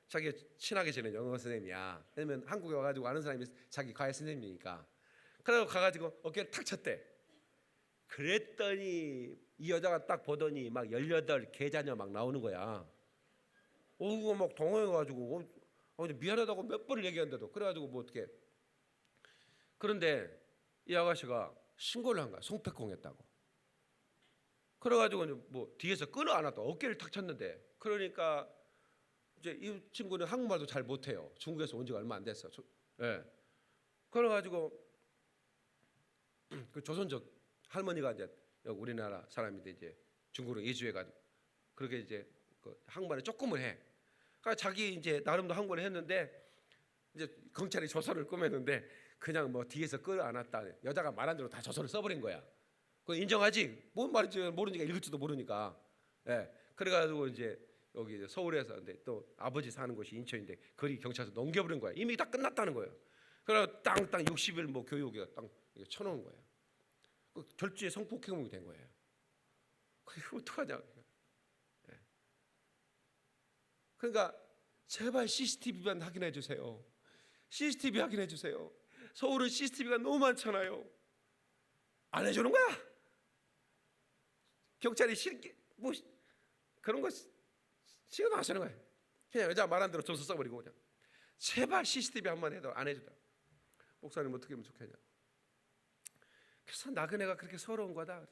자기 친하게 지낸 영어 선생님이야. 왜냐면 한국에 와가지고 아는 사람이 자기 과외 선생님이니까. 그래서 가가지고 어깨를 탁 쳤대. 그랬더니 이 여자가 딱 보더니 막 18 계자녀 막 나오는 거야. 그거 막 당황해가지고 미안하다고 몇 번을 얘기했는데도 그래가지고 뭐 어떻게. 그런데 이 아가씨가 신고를 한 거야. 성폭행했다고. 그래가지고 뭐 뒤에서 끊어 안았다. 어깨를 탁 쳤는데 그러니까 이제 이 친구는 한국말도 잘 못해요. 중국에서 온 지가 얼마 안 됐어. 그래가지고 그 조선족 할머니가 이제 우리나라 사람인데 이제 중국으로 이주해가지고 그렇게 이제 그 한국말을 조금은 해. 그러니까 자기 이제 나름도 한국말을 했는데 이제 경찰이 조서를 꾸몄는데 그냥 뭐 뒤에서 끌어 안았다. 여자가 말한 대로 다 조서를 써버린 거야. 그거 인정하지? 뭔 말인지 모르니까 읽을지도 모르니까. 그래가지고 이제 여기 서울에서 근데 또 아버지 사는 곳이 인천인데 거기 경찰서 넘겨버린 거야. 이미 다 끝났다는 거예요. 그래서 땅 60일 뭐 교육에 땅 쳐놓은 거예요. 그 결주에 성폭행범이 된 거예요. 그게 어떡하냐? 그러니까 제발 CCTV만 확인해 주세요. CCTV 확인해 주세요. 서울은 CCTV가 너무 많잖아요. 안 해주는 거야. 경찰이 뭐 그런 거 신경 안 쓰는 거야. 그냥 여자 말한 대로 조서 써버리고 그냥 제발 CCTV 한 번 해도 안 해주다. 목사님 어떻게 하면 좋겠냐. 그래서 나그네가 그렇게 서러운 거다.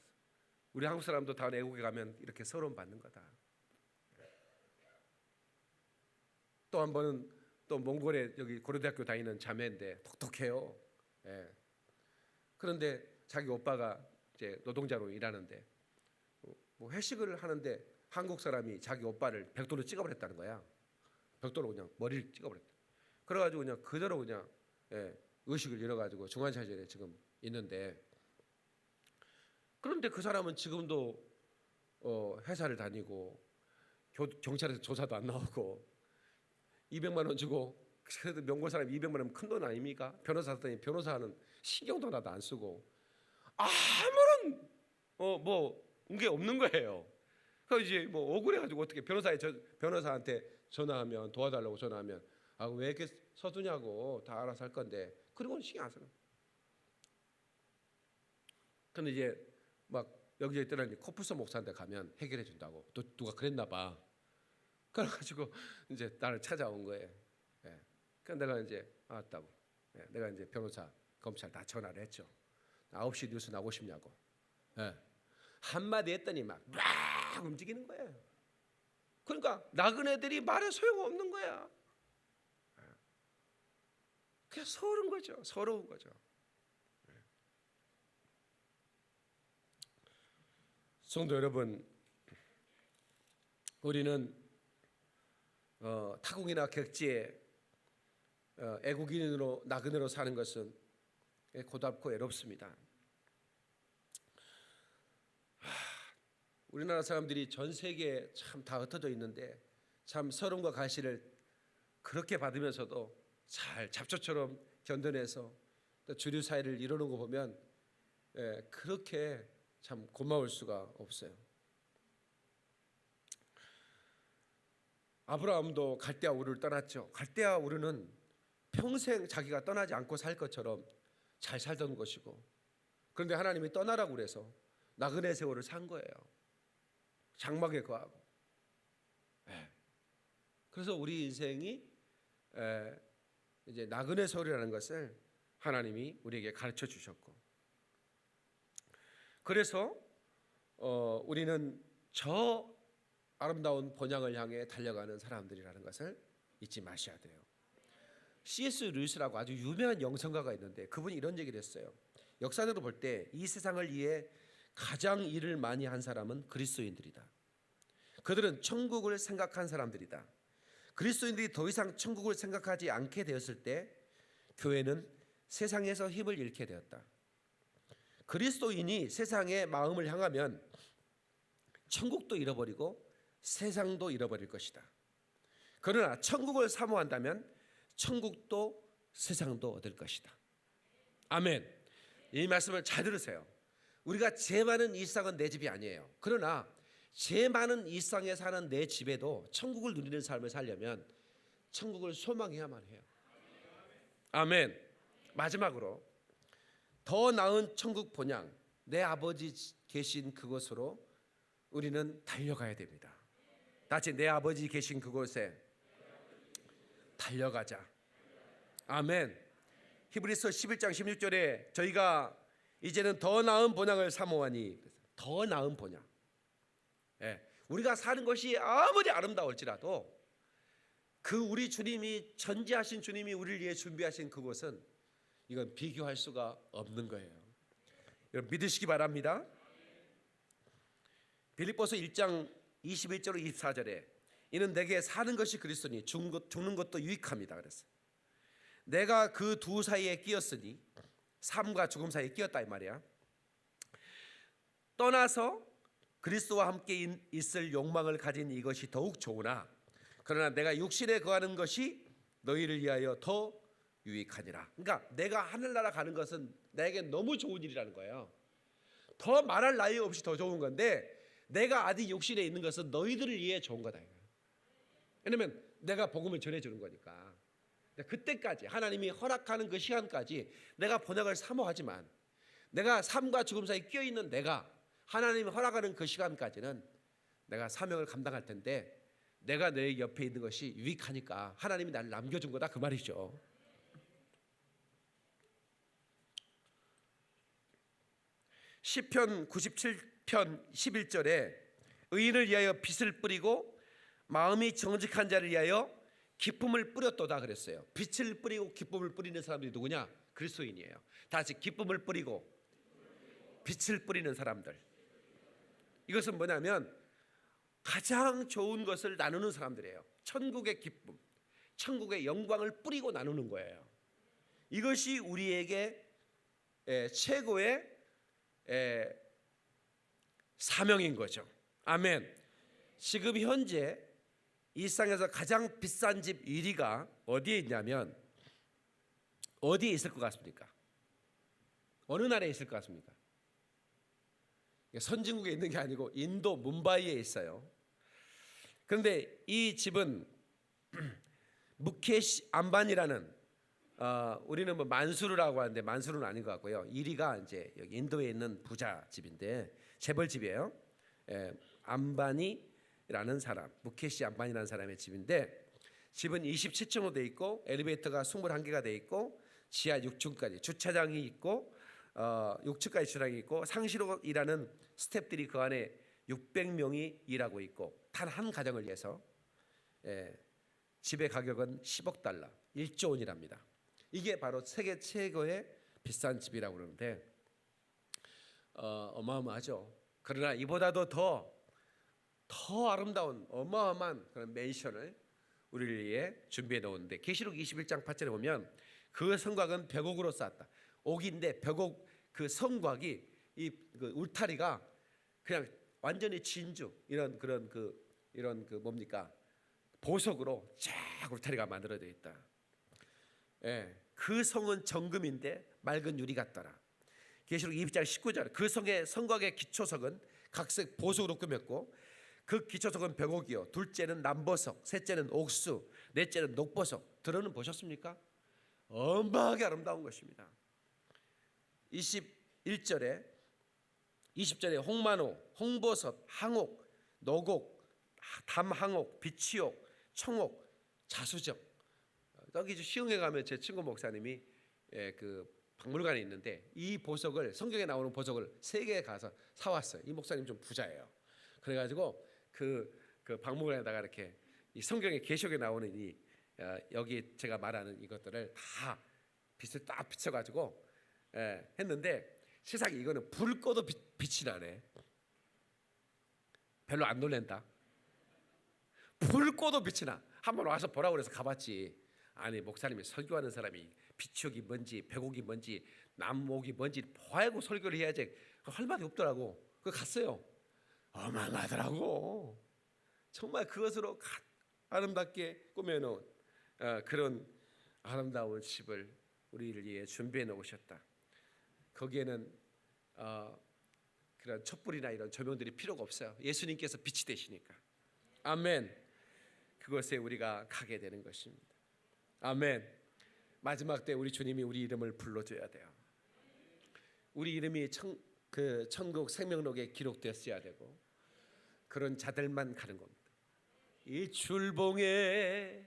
우리 한국 사람도 다 외국에 가면 이렇게 서러움 받는 거다. 또 한 번은 또 몽골에 여기 고려대학교 다니는 자매인데 똑똑해요. 그런데 자기 오빠가 이제 노동자로 일하는데 뭐 회식을 하는데 한국 사람이 자기 오빠를 벽돌로 찍어버렸다는 거야. 벽돌로 그냥 머리를 찍어버렸다. 그래가지고 그냥 그대로 그냥 의식을 잃어가지고 중환자실에 지금 있는데 그런데 그 사람은 지금도 회사를 다니고 경찰에서 조사도 안 나오고 200만 원 주고 그래도 명골 사람 200만 원은 큰 돈 아닙니까? 변호사 썼더니 변호사는 신경도 하나도 안 쓰고 아무런 뭐 게 없는 거예요. 그래서 이제 뭐 억울해가지고 어떻게 변호사한테 전화하면 도와달라고 전화하면 왜 이렇게 서두냐고 다 알아서 할 건데 그리고는 신경 안 쓰는. 근데 이제 막 여기저기 떠나니 코뿔소 목사한테 가면 해결해 준다고 또 누가 그랬나 봐. 그래가지고 이제 나를 찾아온 거예요. 그러니까 내가 이제 왔다고. 내가 이제 변호사, 검찰 다 전화를 했죠. 9시 뉴스 나오고 싶냐고. 한마디 했더니 막 움직이는 거예요. 그러니까 나그네들이 말에 소용없는 거야. 그냥 서러운 거죠. 서러운 거죠. 성도 여러분, 우리는 타국이나 객지에 애국인으로 나그네로 사는 것은 고달프고 애롭습니다. 우리나라 사람들이 전 세계에 참 다 흩어져 있는데 참 서름과 가시를 그렇게 받으면서도 잘 잡초처럼 견뎌내서 또 주류 사회를 이루는 거 보면 그렇게 참 고마울 수가 없어요. 아브라함도 갈대아 우르를 떠났죠. 갈대아 우르는 평생 자기가 떠나지 않고 살 것처럼 잘 살던 것이고, 그런데 하나님이 떠나라고 그래서 나그네 세월을 산 거예요. 장막에 거하고. 그래서 우리 인생이 이제 나그네 세월이라는 것을 하나님이 우리에게 가르쳐 주셨고, 그래서 우리는 저 아름다운 본향을 향해 달려가는 사람들이라는 것을 잊지 마셔야 돼요. C.S. 루이스라고 아주 유명한 영성가가 있는데 그분이 이런 얘기를 했어요. 역사적으로 볼 때 이 세상을 위해 가장 일을 많이 한 사람은 그리스도인들이다. 그들은 천국을 생각한 사람들이다. 그리스도인들이 더 이상 천국을 생각하지 않게 되었을 때 교회는 세상에서 힘을 잃게 되었다. 그리스도인이 세상의 마음을 향하면 천국도 잃어버리고 세상도 잃어버릴 것이다. 그러나 천국을 사모한다면 천국도 세상도 얻을 것이다. 아멘. 이 말씀을 잘 들으세요. 우리가 죄 많은 이 세상은 내 집이 아니에요. 그러나 죄 많은 이 세상에 사는 내 집에도 천국을 누리는 삶을 살려면 천국을 소망해야만 해요. 아멘. 마지막으로 더 나은 천국 본향, 내 아버지 계신 그곳으로 우리는 달려가야 됩니다. 다시 내 아버지 계신 그곳에 달려가자. 아멘. 히브리서 11장 16절에 저희가 이제는 더 나은 본향을 사모하니, 더 나은 본향. 우리가 사는 것이 아무리 아름다울지라도 그 우리 주님이 전지하신 주님이 우리를 위해 준비하신 그곳은 이건 비교할 수가 없는 거예요. 여러분 믿으시기 바랍니다. 빌립보서 1장 21절 24절에 이는 내게 사는 것이 그리스도니 죽는 것도 유익함이다 그랬어요. 내가 그 두 사이에 끼었으니 삶과 죽음 사이에 끼었다 이 말이야. 떠나서 그리스도와 함께 있을 욕망을 가진 이것이 더욱 좋으나 그러나 내가 육신에 거하는 것이 너희를 위하여 더 유익하니라. 그러니까 내가 하늘나라 가는 것은 나에게 너무 좋은 일이라는 거예요. 더 말할 나위 없이 더 좋은 건데 내가 아직 육신에 있는 것은 너희들을 위해 좋은 거다. 왜냐면 내가 복음을 전해주는 거니까. 그때까지 하나님이 허락하는 그 시간까지 내가 본향을 사모하지만 내가 삶과 죽음 사이에 끼어있는 내가 하나님이 허락하는 그 시간까지는 내가 사명을 감당할 텐데 내가 너희 옆에 있는 것이 유익하니까 하나님이 나를 남겨준 거다 그 말이죠. 시편 97편 11절에 의인을 위하여 빛을 뿌리고 마음이 정직한 자를 위하여 기쁨을 뿌렸도다 그랬어요. 빛을 뿌리고 기쁨을 뿌리는 사람들이 누구냐? 그리스도인이에요. 다시 기쁨을 뿌리고 빛을 뿌리는 사람들. 이것은 뭐냐면 가장 좋은 것을 나누는 사람들이에요. 천국의 기쁨, 천국의 영광을 뿌리고 나누는 거예요. 이것이 우리에게 최고의 사명인 거죠. 아멘. 지금 현재 이 세상에서 가장 비싼 집 1위가 어디에 있냐면 어디에 있을 것 같습니까? 어느 나라에 있을 것 같습니까? 선진국에 있는 게 아니고 인도 뭄바이에 있어요. 그런데 이 집은 무케시 암바니라는 우리는 뭐 만수르라고 하는데 만수르는 아닌 것 같고요. 1위가 이제 여기 인도에 있는 부자 집인데 재벌 집이에요. 암바니라는 사람, 무케시 암바니라는 사람의 집인데 집은 27층으로 돼 있고 엘리베이터가 21개가 돼 있고 지하 6층까지 주차장이 있고 6층까지 주차장이 있고 상시로 일하는 스태프들이 그 안에 600명이 일하고 있고 단 한 가정을 위해서 집의 가격은 10억 달러, 1조 원이랍니다. 이게 바로 세계 최고의 비싼 집이라고 그러는데 어마어마하죠. 그러나 이보다도 더 아름다운 어마어마한 그런 맨션을 우리를 위해 준비해 놓았는데 계시록 21장 8절에 보면 그 성곽은 벽옥으로 쌓았다. 옥인데 벽옥 그 성곽이 그 울타리가 그냥 완전히 진주 이런 뭡니까 보석으로 쫙 울타리가 만들어져 있다. 그 성은 정금인데 맑은 유리 같더라. 계시록 22장 19절 그 성의 성곽의 기초석은 각색 보석으로 꾸몄고 그 기초석은 벽옥이요 둘째는 남보석, 셋째는 옥수, 넷째는 녹보석. 들어는 보셨습니까? 어마하게 아름다운 것입니다. 21절에 20절에 홍마노, 홍버섯, 항옥, 노곡, 담항옥, 비치옥, 청옥, 자수정. 여기 시흥에 가면 제 친구 목사님이 그 박물관에 있는데 이 보석을, 성경에 나오는 보석을 3개 가서 사왔어요. 이 목사님 좀 부자예요. 그래가지고 그 박물관에다가 이렇게 이 성경에 계시록에 나오는 이 여기 제가 말하는 이것들을 다 빛을 딱 비춰가지고 했는데 세상에 이거는 불 꺼도 빛이 나네. 별로 안 놀랜다. 불 꺼도 빛이 나. 한번 와서 보라고 그래서 가봤지. 아니 목사님이 설교하는 사람이 비추옥이 뭔지 백옥이 뭔지 남옥이 뭔지 보아고 설교를 해야지. 할 말이 없더라고. 그 갔어요. 어마어마하더라고. 정말 그것으로 아름답게 꾸며놓은 그런 아름다운 집을 우리를 위해 준비해 놓으셨다. 거기에는 그런 촛불이나 이런 조명들이 필요가 없어요. 예수님께서 빛이 되시니까. 아멘. 그곳에 우리가 가게 되는 것입니다. 아멘. 마지막 때 우리 주님이 우리 이름을 불러줘야 돼요. 우리 이름이 천국 생명록에 기록되었어야 되고 그런 자들만 가는 겁니다. 이 출봉에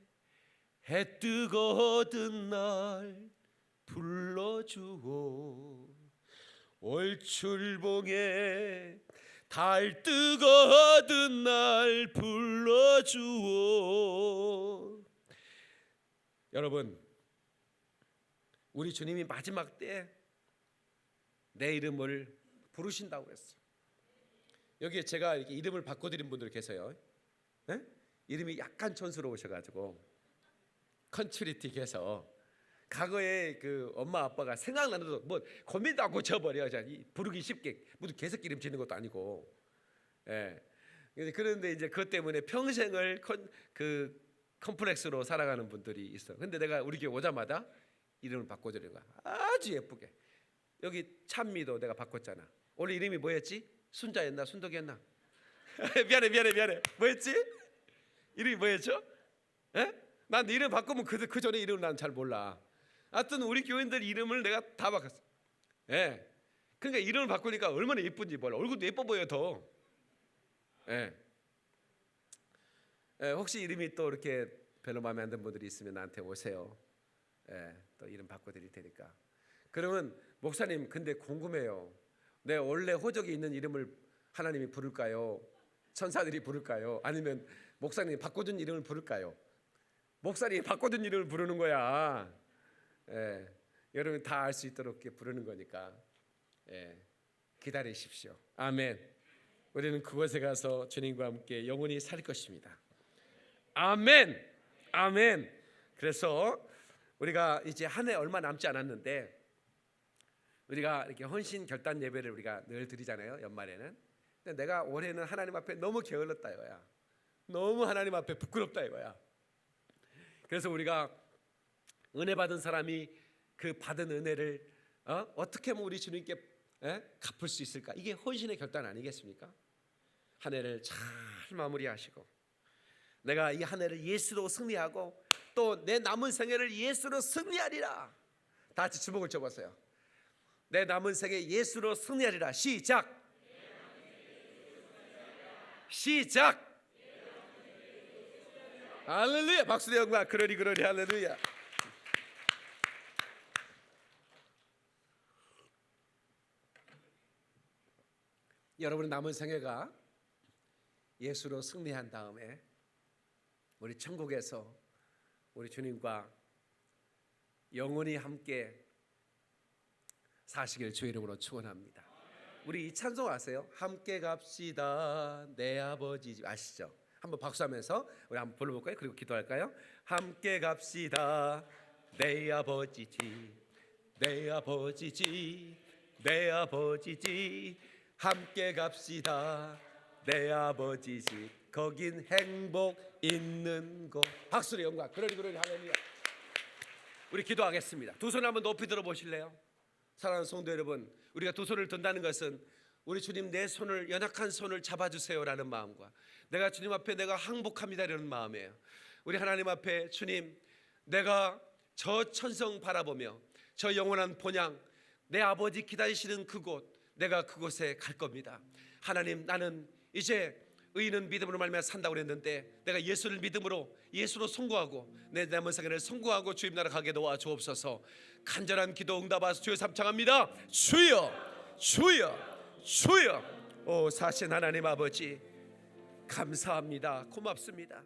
해 뜨거든 날 불러주오. 올 출봉에 달 뜨거든 날 불러주오. 여러분, 우리 주님이 마지막 때 내 이름을 부르신다고 했어요. 여기에 제가 이렇게 이름을 바꿔드린 분들 계세요. 네? 이름이 약간 촌스러우셔가지고 컨츄리티께서 과거에 그 엄마 아빠가 생각나도 뭐 고민도 안 고쳐버려. 부르기 쉽게 무슨 개새끼 이름 짓는 것도 아니고. 그런데 이제 그것 때문에 평생을 컴플렉스로 살아가는 분들이 있어. 근데 내가 우리 교회 오자마자 이름을 바꿔드린 거야. 아주 예쁘게. 여기 찬미도 내가 바꿨잖아. 원래 이름이 뭐였지? 순자였나 순덕이었나? 미안해. 뭐였지? 이름이 뭐였죠? 난 이름 바꾸면 그 전에 이름을 난 잘 몰라. 하여튼 우리 교인들 이름을 내가 다 바꿨어. 그러니까 이름을 바꾸니까 얼마나 예쁜지 몰라. 얼굴도 예뻐 보여 더. 혹시 이름이 또 이렇게 별로 마음에 안 드는 분들이 있으면 나한테 오세요. 또 이름 바꿔드릴 테니까. 그러면 목사님 근데 궁금해요. 내 원래 호적에 있는 이름을 하나님이 부를까요? 천사들이 부를까요? 아니면 목사님이 바꿔준 이름을 부를까요? 목사님이 바꿔준 이름을 부르는 거야. 여러분 다 알 수 있도록 이렇게 부르는 거니까 기다리십시오. 아멘. 우리는 그곳에 가서 주님과 함께 영원히 살 것입니다. 아멘. 아멘. 그래서 우리가 이제 한 해 얼마 남지 않았는데 우리가 이렇게 헌신 결단 예배를 우리가 늘 드리잖아요. 연말에는. 근데 내가 올해는 하나님 앞에 너무 게을렀다 이거야. 너무 하나님 앞에 부끄럽다 이거야. 그래서 우리가 은혜 받은 사람이 그 받은 은혜를 어떻게 하면 우리 주님께 갚을 수 있을까? 이게 헌신의 결단 아니겠습니까? 한 해를 잘 마무리하시고 내가 이 한 해를 예수로 승리하고 또 내 남은 생애를 예수로 승리하리라. 다 같이 주먹을 쳐보세요. 내 남은 생애 예수로 승리하리라. 시작. 할렐루야. 박수의 영광. 그러리 할렐루야. 여러분의 남은 생애가 예수로 승리한 다음에 우리 천국에서 우리 주님과 영원히 함께 사시길 주의 이름으로 축원합니다. 우리 이 찬송 아세요? 함께 갑시다 내 아버지 집 아시죠? 한번 박수하면서 우리 한번 불러볼까요? 그리고 기도할까요? 함께 갑시다 내 아버지 집 내 아버지 집 내 아버지 집 함께 갑시다 내 아버지 집 거긴 행복 있는 곳. 박수의 영광. 그러리 할렐루야. 우리 기도하겠습니다. 두 손 한번 높이 들어 보실래요? 사랑하는 성도 여러분, 우리가 두 손을 든다는 것은 우리 주님 내 손을 연약한 손을 잡아주세요라는 마음과 내가 주님 앞에 내가 항복합니다 이라는 마음이에요. 우리 하나님 앞에 주님 내가 저 천성 바라보며 저 영원한 본향, 내 아버지 기다리시는 그곳, 내가 그곳에 갈 겁니다. 하나님, 나는 이제 의인은 믿음으로 말미암아 산다고 그랬는데 내가 예수를 믿음으로 예수로 선고하고 내 남은 생애를 선고하고 주님 나라 가게 도와주옵소서. 간절한 기도 응답하소서. 주여 삼창합니다. 주여, 주여, 주여. 오 사신 하나님 아버지, 감사합니다. 고맙습니다.